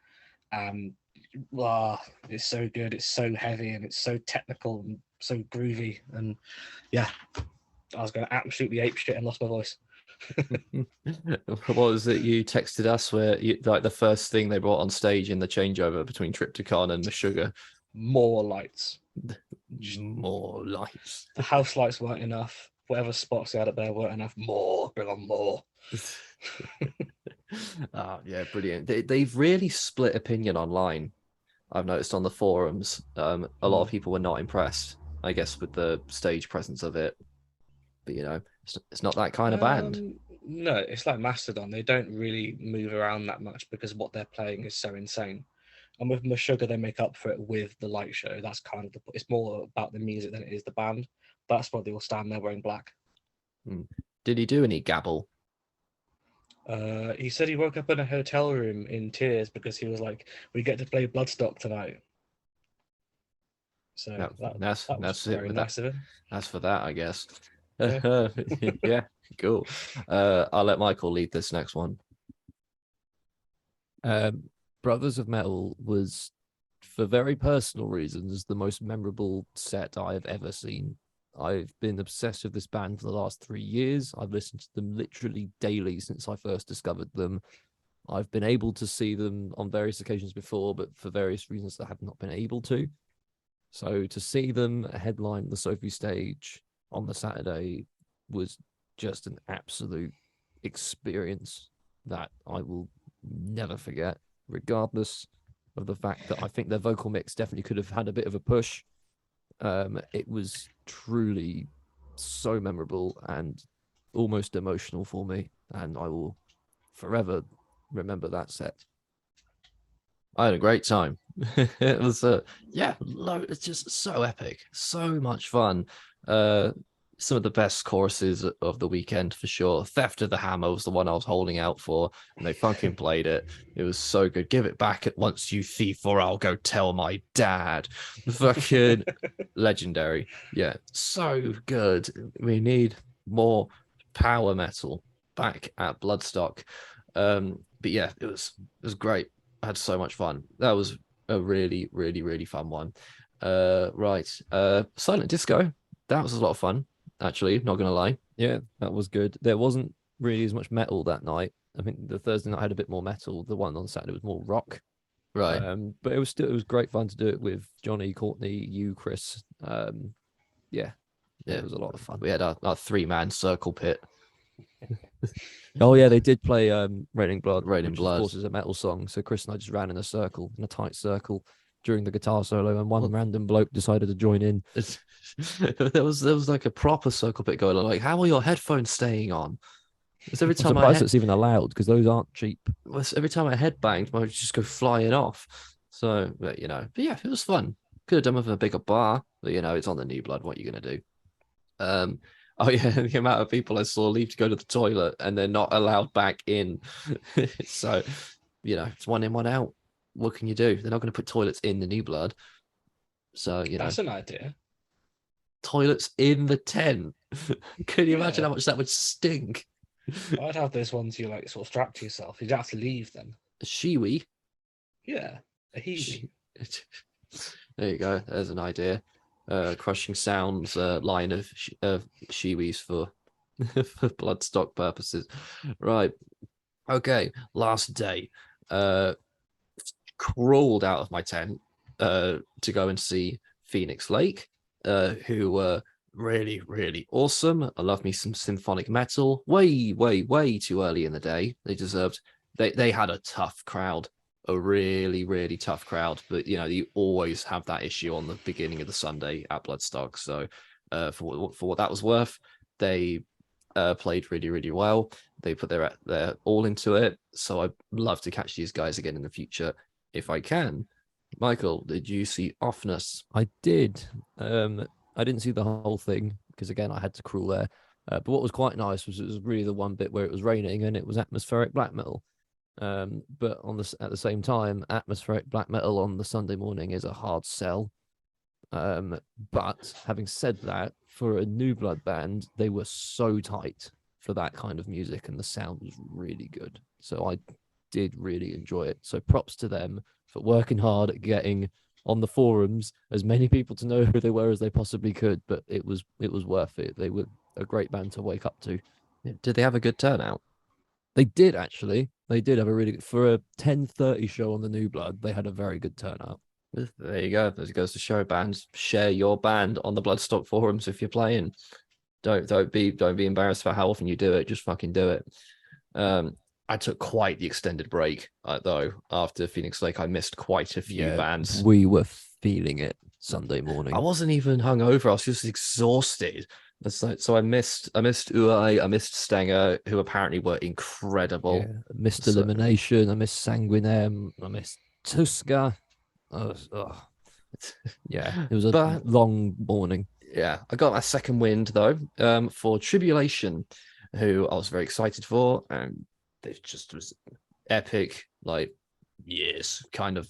It's so good, it's so heavy, and it's so technical and so groovy. And yeah, I was going to absolutely ape shit and lost my voice. What was it you texted us where like the first thing they brought on stage in the changeover between Triptychon and Meshuggah? More lights. More lights. The house lights weren't enough. Whatever spots they had up there weren't enough. More, bring on more. Yeah, brilliant. They've really split opinion online. I've noticed on the forums, a lot of people were not impressed, I guess, with the stage presence of it. But you know, it's not that kind of band. No, it's like Mastodon. They don't really move around that much because what they're playing is so insane. And with Meshuggah, they make up for it with the light show. That's kind of it's more about the music than it is the band. That's why they all stand there wearing black. Did he do any gabble? He said he woke up in a hotel room in tears because he was like, "We get to play Bloodstock tonight." So that was very nice of him. That's for that, I guess. Yeah. Yeah, cool. I'll let Michael lead this next one. Brothers of Metal was, for very personal reasons, the most memorable set I have ever seen. I've been obsessed with this band for the last 3 years. I've listened to them literally daily since I first discovered them. I've been able to see them on various occasions before, but for various reasons I have not been able to. So to see them headline the Sophie stage on the Saturday was just an absolute experience that I will never forget, regardless of the fact that I think their vocal mix definitely could have had a bit of a push. It was truly so memorable and almost emotional for me, and I will forever remember that set. I had a great time. It was it's just so epic, so much fun. Some of the best choruses of the weekend for sure. Theft of the Hammer was the one I was holding out for, and they fucking played it. It was so good. Give it back at once, you thief, or I'll go tell my dad. Fucking legendary. Yeah, so good. We need more power metal back at Bloodstock. But yeah, it was great. I had so much fun. That was a really, really, really fun one. Right. Silent Disco. That was a lot of fun, actually, not gonna lie. Yeah, that was good. There wasn't really as much metal that night. I think the Thursday night had a bit more metal. The one on Saturday was more rock. Right. But it was great fun to do it with Johnny, Courtney, you, Chris. Yeah, it was a lot of fun. We had our 3-man circle pit. Oh yeah, they did play Raining Blood, Raining which Blood. of course is a metal song. So Chris and I just ran in a circle, in a tight circle, during the guitar solo, and one random bloke decided to join in. There was like a proper circle pit going on. Like, how are your headphones staying on? Because every I'm time surprised it's even allowed, because those aren't cheap. every time I head banged, I would just go flying off. So, but yeah, it was fun. Could have done with a bigger bar, but it's on the New Blood. What are you gonna do? Oh yeah, the amount of people I saw leave to go to the toilet and they're not allowed back in. So, it's one in, one out. What can you do? They're not going to put toilets in the New Blood. So, That's an idea. Toilets in the tent. Can you imagine how much that would stink? I'd have those ones you like sort of strap to yourself. You'd have to leave then. A shiwi. Yeah, a heebie. There you go. There's an idea. Crushing Sounds line of shiwis for for Bloodstock purposes. Right. Okay. Last day. Crawled out of my tent to go and see Phoenix Lake, who were really, really awesome. I love me some symphonic metal. Way, way, way too early in the day. They had a tough crowd. A really, really tough crowd, but you always have that issue on the beginning of the Sunday at Bloodstock. So for what that was worth, they played really, really well. They put their all into it. So I'd love to catch these guys again in the future if I can. Michael, did you see Offness? I did. I didn't see the whole thing because again I had to crawl there. But what was quite nice was it was really the one bit where it was raining and it was atmospheric black metal. But at the same time, atmospheric black metal on the Sunday morning is a hard sell. But having said that, for a New Blood band, they were so tight for that kind of music, and the sound was really good. So I did really enjoy it. So props to them for working hard at getting on the forums as many people to know who they were as they possibly could. But it was worth it. They were a great band to wake up to. Did they have a good turnout? They did actually. They did have a really good, for a 10:30 show on the New Blood. They had a very good turnout. There you go. As it goes to show, bands share your band on the Bloodstock forums if you're playing. Don't be embarrassed for how often you do it. Just fucking do it. I took quite the extended break though. After Phoenix Lake, I missed quite a few bands. We were feeling it Sunday morning. I wasn't even hungover. I was just exhausted. So I missed Uai, I missed Stenger, who apparently were incredible. Yeah, I missed Elimination, I missed Sanguinem, I missed Tuska. Yeah, it was a But long morning. yeah, I got my second wind though, for Tribulation, who I was very excited for, and it just was epic, like yes, kind of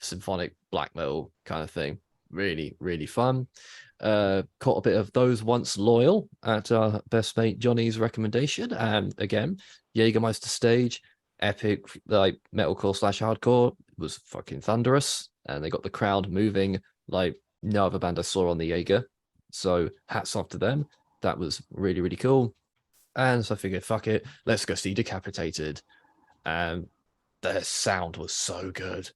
symphonic black metal kind of thing. Really, really fun. Caught a bit of Those Once Loyal at our best mate Johnny's recommendation, and again, Jägermeister stage, epic, like metalcore slash hardcore, was fucking thunderous, and they got the crowd moving like no other band I saw on the Jaeger. So hats off to them. That was really, really cool. And so I figured, fuck it, let's go see Decapitated. And their sound was so good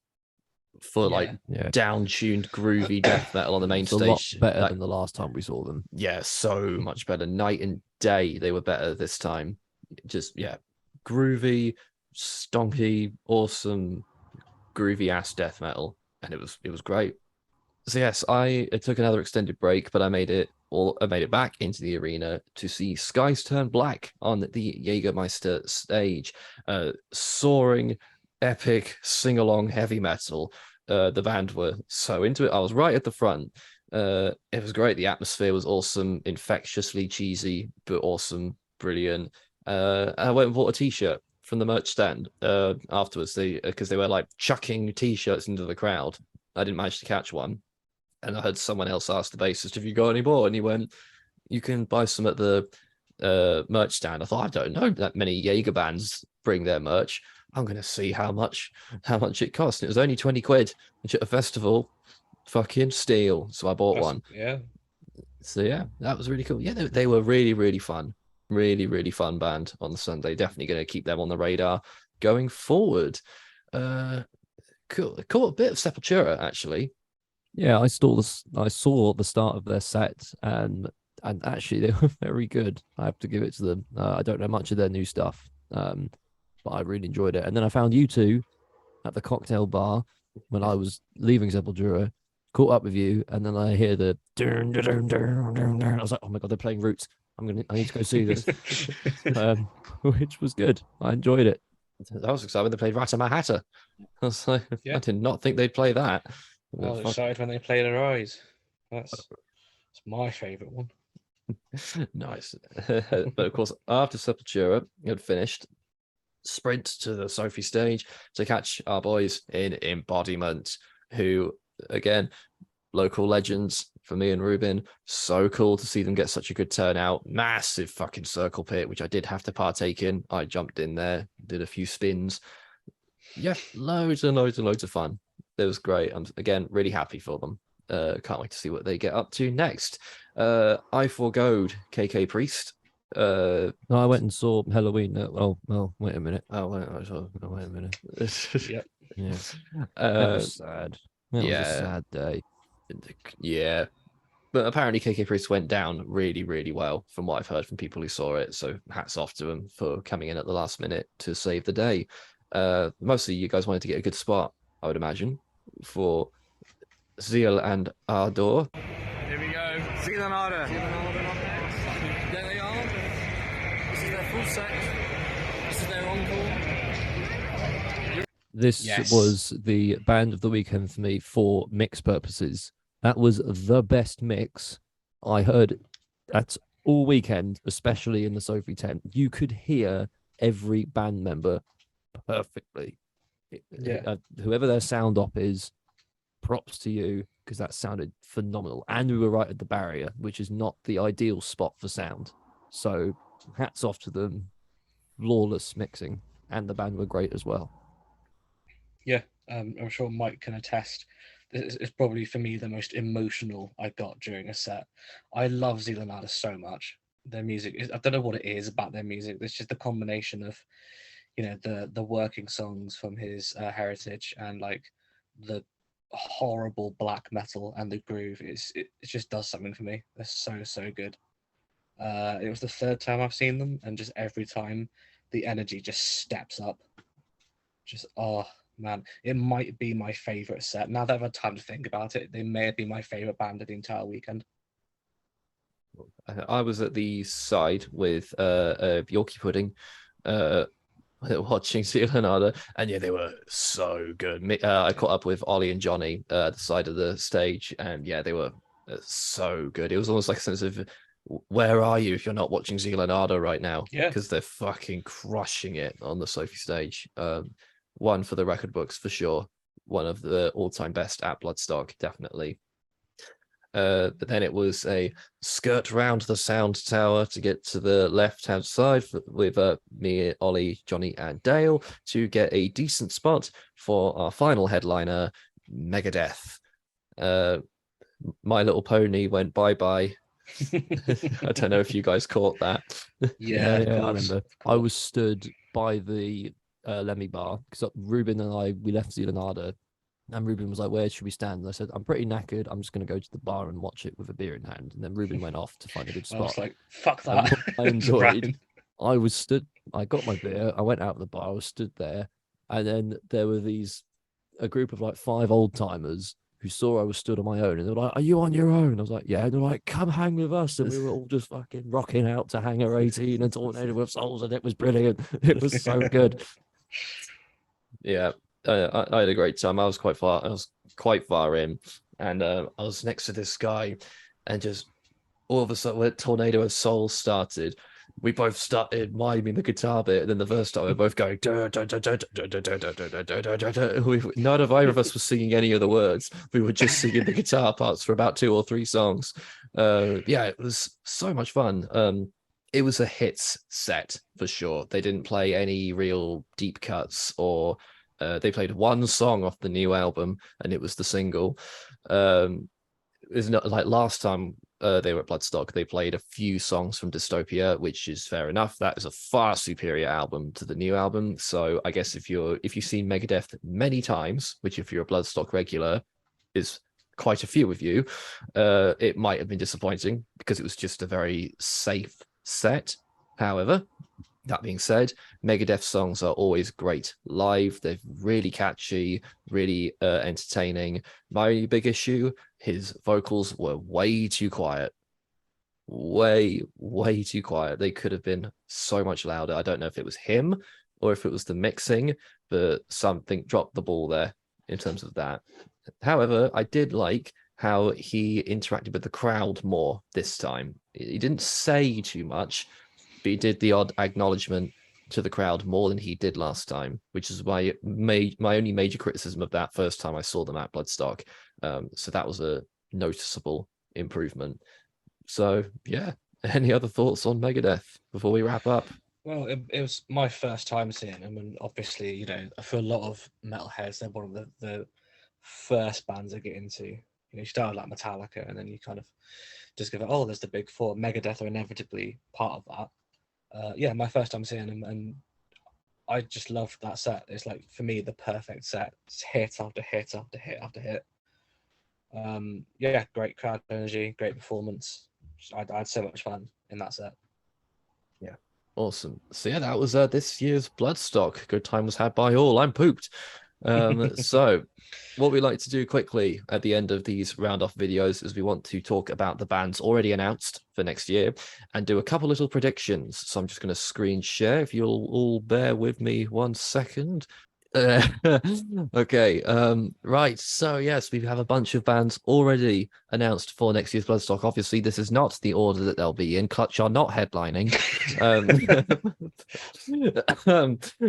for like Yeah. down-tuned, groovy death metal on the main It's a lot stage. better Like, than the last time we saw them. yeah, so much better. Night and day, they were better this time. Just yeah, groovy, stonky, awesome, groovy ass death metal, and it was great. So yes, I took another extended break, but I made it back into the arena to see Skies Turn Black on the Jägermeister stage. Soaring, epic, sing-along heavy metal. The band were so into it. I was right at the front. It was great. The atmosphere was awesome, infectiously cheesy, but awesome, brilliant. I went and bought a t-shirt from the merch stand afterwards, because they were like chucking t-shirts into the crowd. I didn't manage to catch one. And I heard someone else ask the bassist, "Have you got any more?" And he went, "You can buy some at the merch stand." I thought, I don't know that many Jaeger bands bring their merch. I'm gonna see how much it cost. And it was only 20 quid, which at a festival, fucking steal. So I bought one. Yeah. So yeah, that was really cool. Yeah, they were really, really fun. Really, really fun band on the Sunday. Definitely gonna keep them on the radar going forward. Cool. Caught a bit of Sepultura actually. Yeah, I saw the start of their set, and actually they were very good. I have to give it to them. I don't know much of their new stuff, but I really enjoyed it. And then I found you two at the cocktail bar when I was leaving Sepultura, caught up with you, and then I hear the dun, dun, dun, dun, dun, dun. I was like, oh my god, they're playing Roots. I need to go see this, which was good. I enjoyed it. I was excited when they played Ratama Hatter. I was like, Yeah. I did not think they'd play that. I was excited when they played Arise. That's my favourite one. Nice. But of course, after Sepultura had finished, sprint to the Sophie stage to catch our boys in Embodiment, who, again, local legends for me and Ruben. So cool to see them get such a good turnout. Massive fucking circle pit, which I did have to partake in. I jumped in there, did a few spins. Yeah, loads and loads and loads of fun. It was great. I'm again really happy for them. Can't wait to see what they get up to next. I forgoed KK Priest. No, I went and saw Halloween. Wait a minute. Wait a minute. Yep. Yeah, that was sad. That was a Yeah. sad day. Yeah. But apparently KK Priest went down really, really well from what I've heard from people who saw it. So hats off to them for coming in at the last minute to save the day. Mostly you guys wanted to get a good spot, I would imagine, for Zeal and Ardor. Here we go. Zeal and Ardor. There they are. This is their full set. This is their encore. This Yes. was the band of the weekend for me for mix purposes. That was the best mix I heard at all weekend, especially in the Sophie tent. You could hear every band member perfectly. Yeah. Whoever their sound op is, props to you, because that sounded phenomenal. And we were right at the barrier, which is not the ideal spot for sound. So hats off to them. Flawless mixing. And the band were great as well. Yeah. I'm sure Mike can attest. This is probably for me the most emotional I got during a set. I love Zealand so much. Their music is, I don't know what it is about their music. It's just the combination of, the working songs from his heritage and like the horrible black metal and the groove. It just does something for me. They're so good. It was the third time I've seen them, and just every time the energy just steps up. Just man, it might be my favorite set. Now that I've had time to think about it, they may be my favorite band of the entire weekend. I was at the side with Yorkie Pudding, watching Leonardo, and yeah, they were so good. I caught up with Ollie and Johnny at the side of the stage, and yeah, they were so good. It was almost like a sense of, where are you if you're not watching Leonardo right now? Yeah. Because they're fucking crushing it on the Sophie stage. One for the record books for sure. One of the all-time best at Bloodstock, definitely. But then it was a skirt round the sound tower to get to the left-hand side with me, Ollie, Johnny, and Dale to get a decent spot for our final headliner, Megadeth. My Little Pony went bye-bye. I don't know if you guys caught that. Yeah, of I course. remember. I was stood by the Lemmy bar because Ruben and we left Leonardo. And Ruben was like, "Where should we stand?" And I said, "I'm pretty knackered. I'm just going to go to the bar and watch it with a beer in hand." And then Ruben went off to find a good I was spot. like, fuck And that. what I enjoyed. Ran. I was stood. I got my beer. I went out of the bar. I was stood there, and then there were a group of like 5 old timers who saw I was stood on my own, and they were like, "Are you on your own?" I was like, "Yeah." And they're like, "Come hang with us," and we were all just fucking rocking out to Hangar 18 and Tornado with Souls, and it was brilliant. It was so good. Yeah, I had a great time. I was quite far in, and I was next to this guy, and just all of a sudden, when Tornado of Soul started, we both started miming the guitar bit, and then the first time we're both going. None of either of us was singing any of the words. We were just singing the guitar parts for about 2 or 3 songs. Yeah, it was so much fun. It was a hits set for sure. They didn't play any real deep cuts, or they played one song off the new album, and it was the single. It's not like last time they were at Bloodstock, they played a few songs from Dystopia, which is fair enough. That is a far superior album to the new album. So I guess if you've seen Megadeth many times, which if you're a Bloodstock regular is quite a few of you, it might have been disappointing because it was just a very safe set. However, that being said, Megadeth songs are always great live. They're really catchy, really entertaining. My only big issue, his vocals were way too quiet. Way too quiet. They could have been so much louder. I don't know if it was him or if it was the mixing, but something dropped the ball there in terms of that. However, I did like how he interacted with the crowd more this time. He didn't say too much, but he did the odd acknowledgement to the crowd more than he did last time, which is my only major criticism of that first time I saw them at Bloodstock. So that was a noticeable improvement. So yeah, any other thoughts on Megadeth before we wrap up? Well, it was my first time seeing them, and obviously, you know, for a lot of metalheads, they're one of the first bands I get into. You know, you start like Metallica, and then you kind of just go, "Oh, there's the big four." Megadeth are inevitably part of that. Yeah, my first time seeing them, and I just loved that set. It's like, for me, the perfect set. It's hit after hit after hit after hit. Yeah, great crowd energy, great performance. I had so much fun in that set. Yeah, awesome. So yeah, that was this year's Bloodstock. Good time was had by all. I'm pooped. So what we like to do quickly at the end of these round off videos is we want to talk about the bands already announced for next year and do a couple little predictions. So I'm just going to screen share if you'll all bear with me 1 second. Okay, right. So yes, we have a bunch of bands already announced for next year's Bloodstock. Obviously, this is not the order that they'll be in. Clutch are not headlining.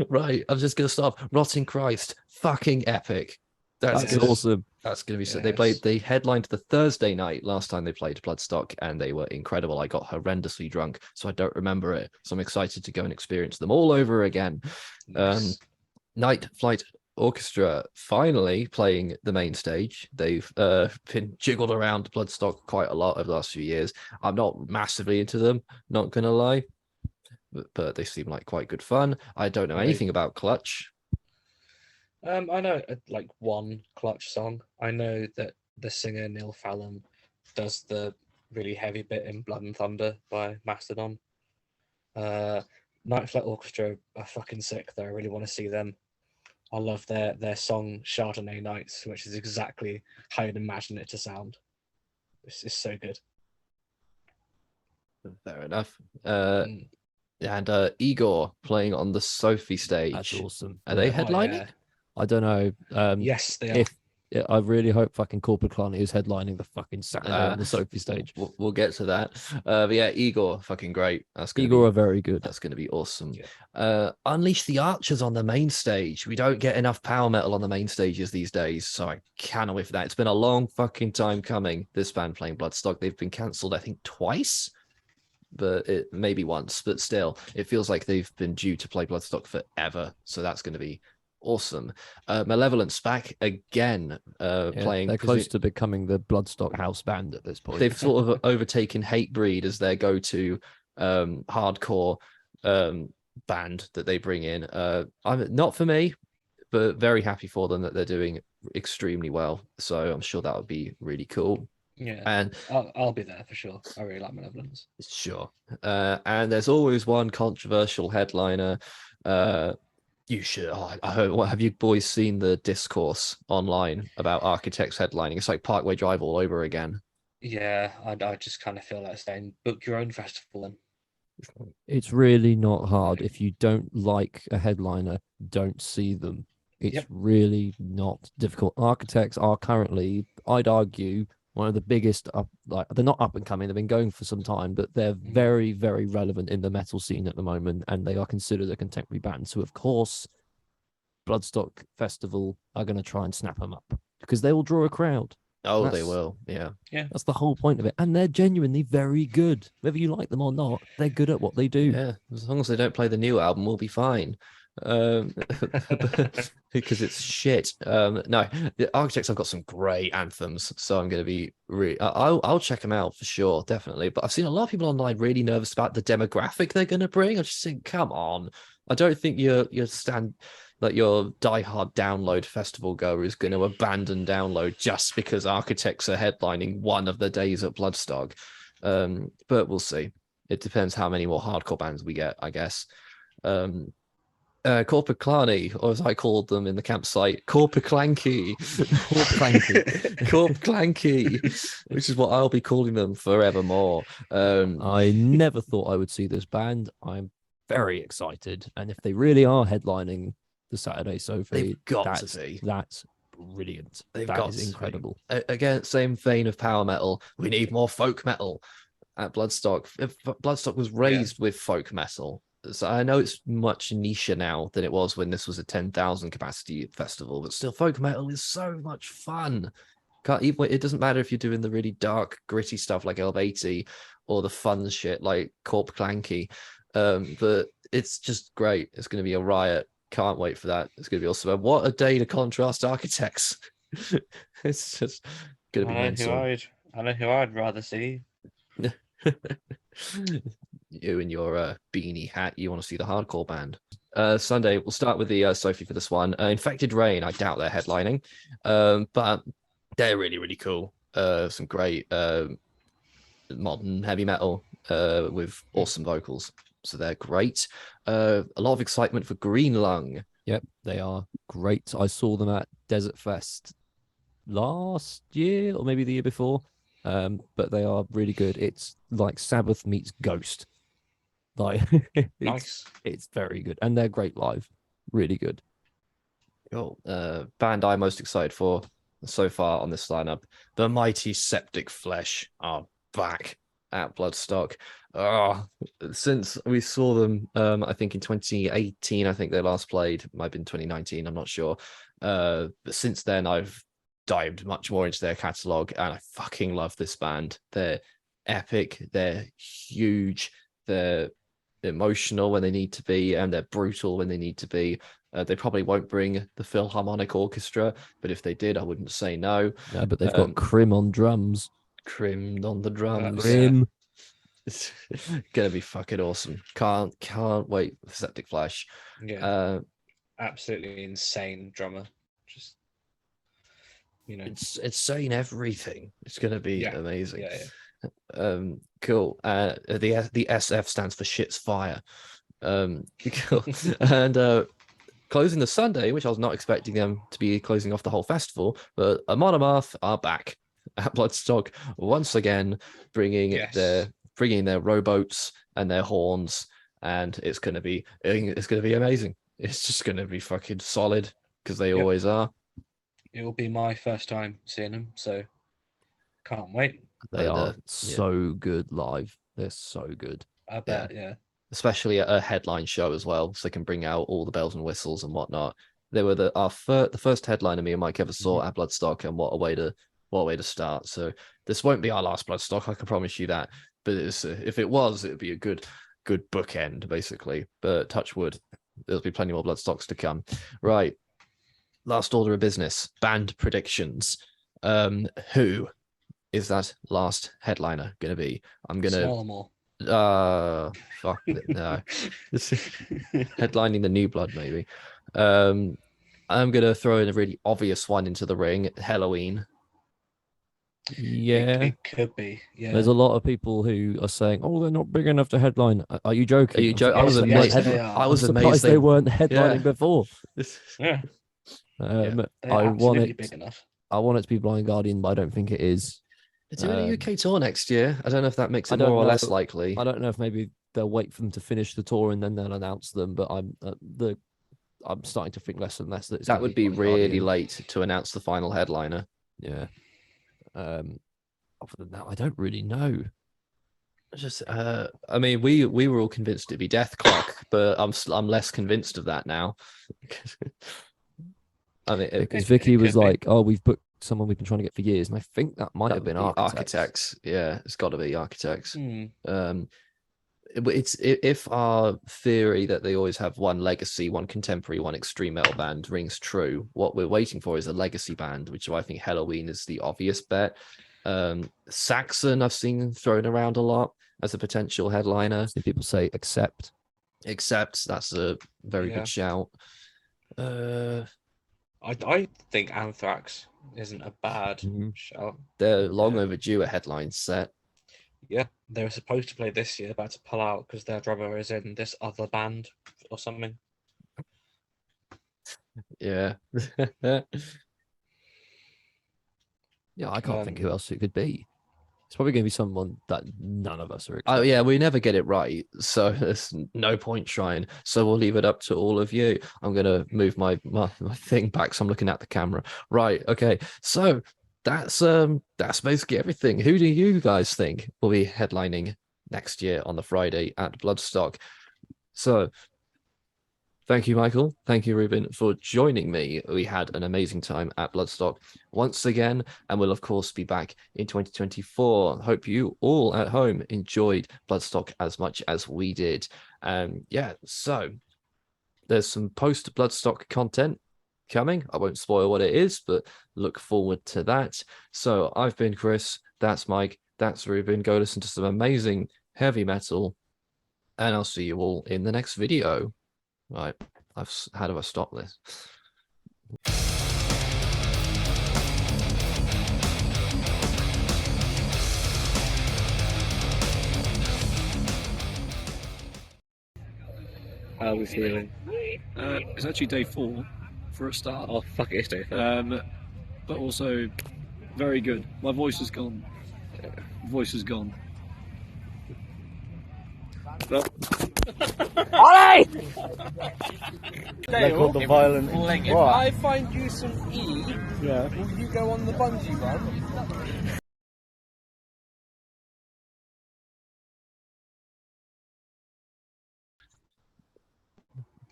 Right, I'm just gonna stop. Rotting Christ, fucking epic. That's Yes. awesome. That's gonna be so. Yes. They headlined the Thursday night last time they played Bloodstock, and they were incredible. I got horrendously drunk, so I don't remember it. So I'm excited to go and experience them all over again. Nice. Night Flight Orchestra finally playing the main stage. They've been jiggled around Bloodstock quite a lot over the last few years. I'm not massively into them, not gonna lie, but they seem like quite good fun. I don't know anything about Clutch. I know like one Clutch song. I know that the singer Neil Fallon does the really heavy bit in Blood and Thunder by Mastodon. Night Flight Orchestra are fucking sick though. I really want to see them. I love their song Chardonnay Nights, which is exactly how you'd imagine it to sound. It's so good. Fair enough. and Igor playing on the Sophie stage. That's awesome. Are they Yeah. headlining? yeah. I don't know. Yes, they are. If yeah, I really hope fucking Corporate Clan is headlining the fucking Saturday on the Sophie stage. We'll get to that. But yeah, Igor, fucking great. That's gonna Igor be are very good. that's gonna be awesome. Yeah. Unleash the Archers on the main stage. We don't get enough power metal on the main stages these days, so I cannot wait for that. It's been a long fucking time coming. This band playing Bloodstock, they've been cancelled, I think, twice. But it maybe once, but still, it feels like they've been due to play Bloodstock forever. So that's going to be awesome. Malevolence back again, playing. They're close to becoming the Bloodstock house band at this point. They've sort of overtaken Hatebreed as their go-to hardcore band that they bring in. I'm not for me, but very happy for them that they're doing extremely well. So I'm sure that would be really cool. Yeah, And I'll be there for sure. I really like Malevolence. sure. And there's always one controversial headliner. You should. I hope. What have you boys seen the discourse online about Architects headlining? It's like Parkway Drive all over again. Yeah, I just kind of feel like saying, book your own festival then. It's really not hard. If you don't like a headliner, don't see them. It's Yep. really not difficult. Architects are currently, I'd argue, one of the biggest they're not up and coming, they've been going for some time, but they're very, very relevant in the metal scene at the moment, and they are considered a contemporary band. So of course Bloodstock Festival are going to try and snap them up because they will draw a crowd. Oh, they That's- will. Yeah. That's the whole point of it. And they're genuinely very good. Whether you like them or not, they're good at what they do. Yeah. As long as they don't play the new album, we'll be fine. Because it's shit. No, the Architects have got some great anthems, so I'm going to be really. I'll check them out for sure, definitely. But I've seen a lot of people online really nervous about the demographic they're going to bring. I just think, come on. I don't think your diehard download festival goer is going to abandon download just because Architects are headlining one of the days at Bloodstock. But we'll see. It depends how many more hardcore bands we get, I guess. Corporate Clanny, or as I called them in the campsite, Corporate Clanky. Corp Clanky, which is what I'll be calling them forevermore. I never thought I would see this band. I'm very excited. And if they really are headlining the Saturday Sophie, they've got to be. That's brilliant. They've That got is to be. incredible. Again, same vein of power metal. We need more folk metal at Bloodstock. If Bloodstock was raised with folk metal. So I know it's much nicher now than it was when this was a 10,000 capacity festival, but still, folk metal is so much fun. It doesn't matter if you're doing the really dark, gritty stuff like Elv80 or the fun shit like Corp Clanky. But it's just great. It's going to be a riot. Can't wait for that. It's going to be awesome. And what a day to contrast Architects. It's just going to be mental. I know who I'd rather see. You and your beanie hat, you want to see the hardcore band. Sunday, we'll start with the Sophie for this one. Infected Rain, I doubt they're headlining, but they're really, really cool. Some great modern heavy metal with awesome vocals. So they're great. A lot of excitement for Green Lung. Yep, they are great. I saw them at Desert Fest last year or maybe the year before. But they are really good. It's like Sabbath meets Ghost. Like Nice. It's very good. And they're great live. Really good. Cool. Band I'm most excited for so far on this lineup, the mighty Septic Flesh are back at Bloodstock. Since we saw them, I think in 2018, I think they last played. Might have been 2019, I'm not sure. But since then, I've dived much more into their catalog, and I fucking love this band. They're epic, they're huge, they're emotional when they need to be, and they're brutal when they need to be. They probably won't bring the Philharmonic Orchestra, but if they did, I wouldn't say no. Yeah, but they've got Crim on drums. Crim on the drums. Crim. It's gonna be fucking awesome. Can't wait for Septic Flesh. Yeah. Absolutely insane drummer. Just it's saying everything. It's gonna be amazing. Yeah. Cool. The SF stands for Shit's Fire. Cool. And closing the Sunday, which I was not expecting them to be closing off the whole festival, but Monomath are back at Bloodstock once again, bringing their rowboats and their horns and it's gonna be amazing. It's just gonna be fucking solid because they always are. It will be my first time seeing them, so can't wait. They But, are so good live. They're so good. I bet, yeah. Especially at a headline show as well, so they can bring out all the bells and whistles and whatnot. They were the first headliner me and Mike ever saw at Bloodstock, and what a way to start. So this won't be our last Bloodstock, I can promise you that. But if it was, it would be a good bookend, basically. But touch wood, there'll be plenty more Bloodstocks to come. Right, last order of business: band predictions. Who is that last headliner gonna be? I'm gonna Small. fuck it, no. Headlining the New Blood, maybe. I'm gonna throw in a really obvious one into the ring: Halloween. Yeah. It could be. Yeah. There's a lot of people who are saying, "Oh, they're not big enough to headline." Are you joking? Are you joking? I was amazed. I was I'm amazed surprised they weren't headlining before. Yeah. I They're want absolutely it. big enough. I want it to be Blind Guardian, but I don't think it is. They're doing a UK tour next year. I don't know if that makes I it don't more or know. less likely. I don't know if maybe they'll wait for them to finish the tour and then they'll announce them. But I'm starting to think less and less that That would be Blind really Guardian. late to announce the final headliner. Yeah. Other than that, I don't really know. Just, I mean, we were all convinced it'd be Death Clock, but I'm less convinced of that now. I mean, Because It Vicky was could be. like, "Oh, we've booked someone we've been trying to get for years," and I think that might that have would been be Architects. Yeah, it's got to be Architects. Hmm. It's if our theory that they always have one legacy, one contemporary, one extreme metal band rings true, what we're waiting for is a legacy band, which I think Halloween is the obvious bet. Saxon I've seen thrown around a lot as a potential headliner. So people say accept. Except that's a very Yeah. good shout. I think Anthrax isn't a bad Mhm. shout. They're long Yeah. overdue a headline set. Yeah, they were supposed to play this year, about to pull out because their drummer is in this other band or something. Yeah. Yeah, I can't think who else it could be. It's probably going to be someone that none of us are Oh expecting. yeah, we never get it right, so there's no point trying. So we'll leave it up to all of you. I'm gonna move my thing back, so I'm looking at the camera. Right, okay. So that's basically everything. Who do you guys think will be headlining next year on the Friday at Bloodstock? So thank you, Michael. Thank you, Ruben, for joining me. We had an amazing time at Bloodstock once again, and we'll, of course, be back in 2024. Hope you all at home enjoyed Bloodstock as much as we did. Yeah, so there's some post-Bloodstock content coming. I won't spoil what it is, but look forward to that. So I've been Chris. That's Mike. That's Ruben. Go listen to some amazing heavy metal, and I'll see you all in the next video. Right, how do I stop this? How are we feeling? It's actually day 4 for a start. Oh, fuck it, Dave. But also very good. My voice is gone. Voice is gone. Ollie! They called the violent. If I find you some E, will you go on the bungee run?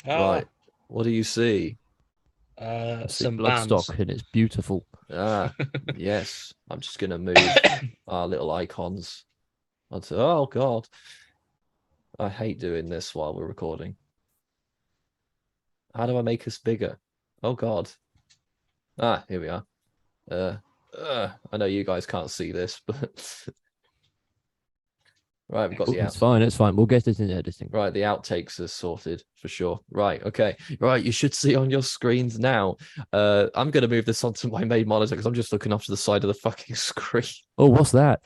Right, what do you see? I see Some bands. Bloodstock, and it's beautiful. Ah, yes. I'm just gonna move our little icons. Oh God, I hate doing this while we're recording. How do I make us bigger? Oh God. Ah, here we are. I know you guys can't see this, but right, we've got the It's fine. It's fine. We'll get it in editing. Right, the outtakes are sorted for sure. Right, okay. Right, you should see on your screens now. I'm going to move this onto my main monitor because I'm just looking off to the side of the fucking screen. Oh, what's that?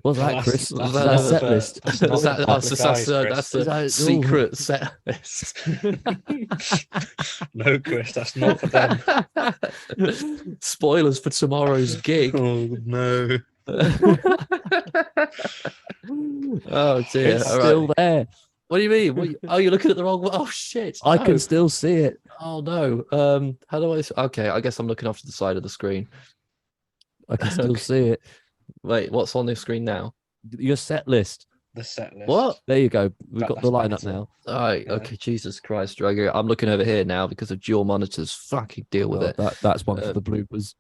What's that, That's- Chris? that's Is that a not set the- list? that's not the public eyes, Chris. That's Is the that- secret set list. No, Chris, that's not for them. Spoilers for tomorrow's gig. Oh, no. Oh dear. It's All right. still there. What do you mean? Oh, you're looking at the wrong one. Oh shit! I no. can still see it. Oh no. How do I? Okay, I guess I'm looking off to the side of the screen. I can still Okay. see it. Wait, what's on the screen now? Your set list. The set list. What? There you go. We've got the That's lineup better. now. All right. Yeah. Okay. Jesus Christ, Drago. I'm looking over here now because of dual monitors. Fucking deal with Oh, it. that's one for Uh, the bloopers.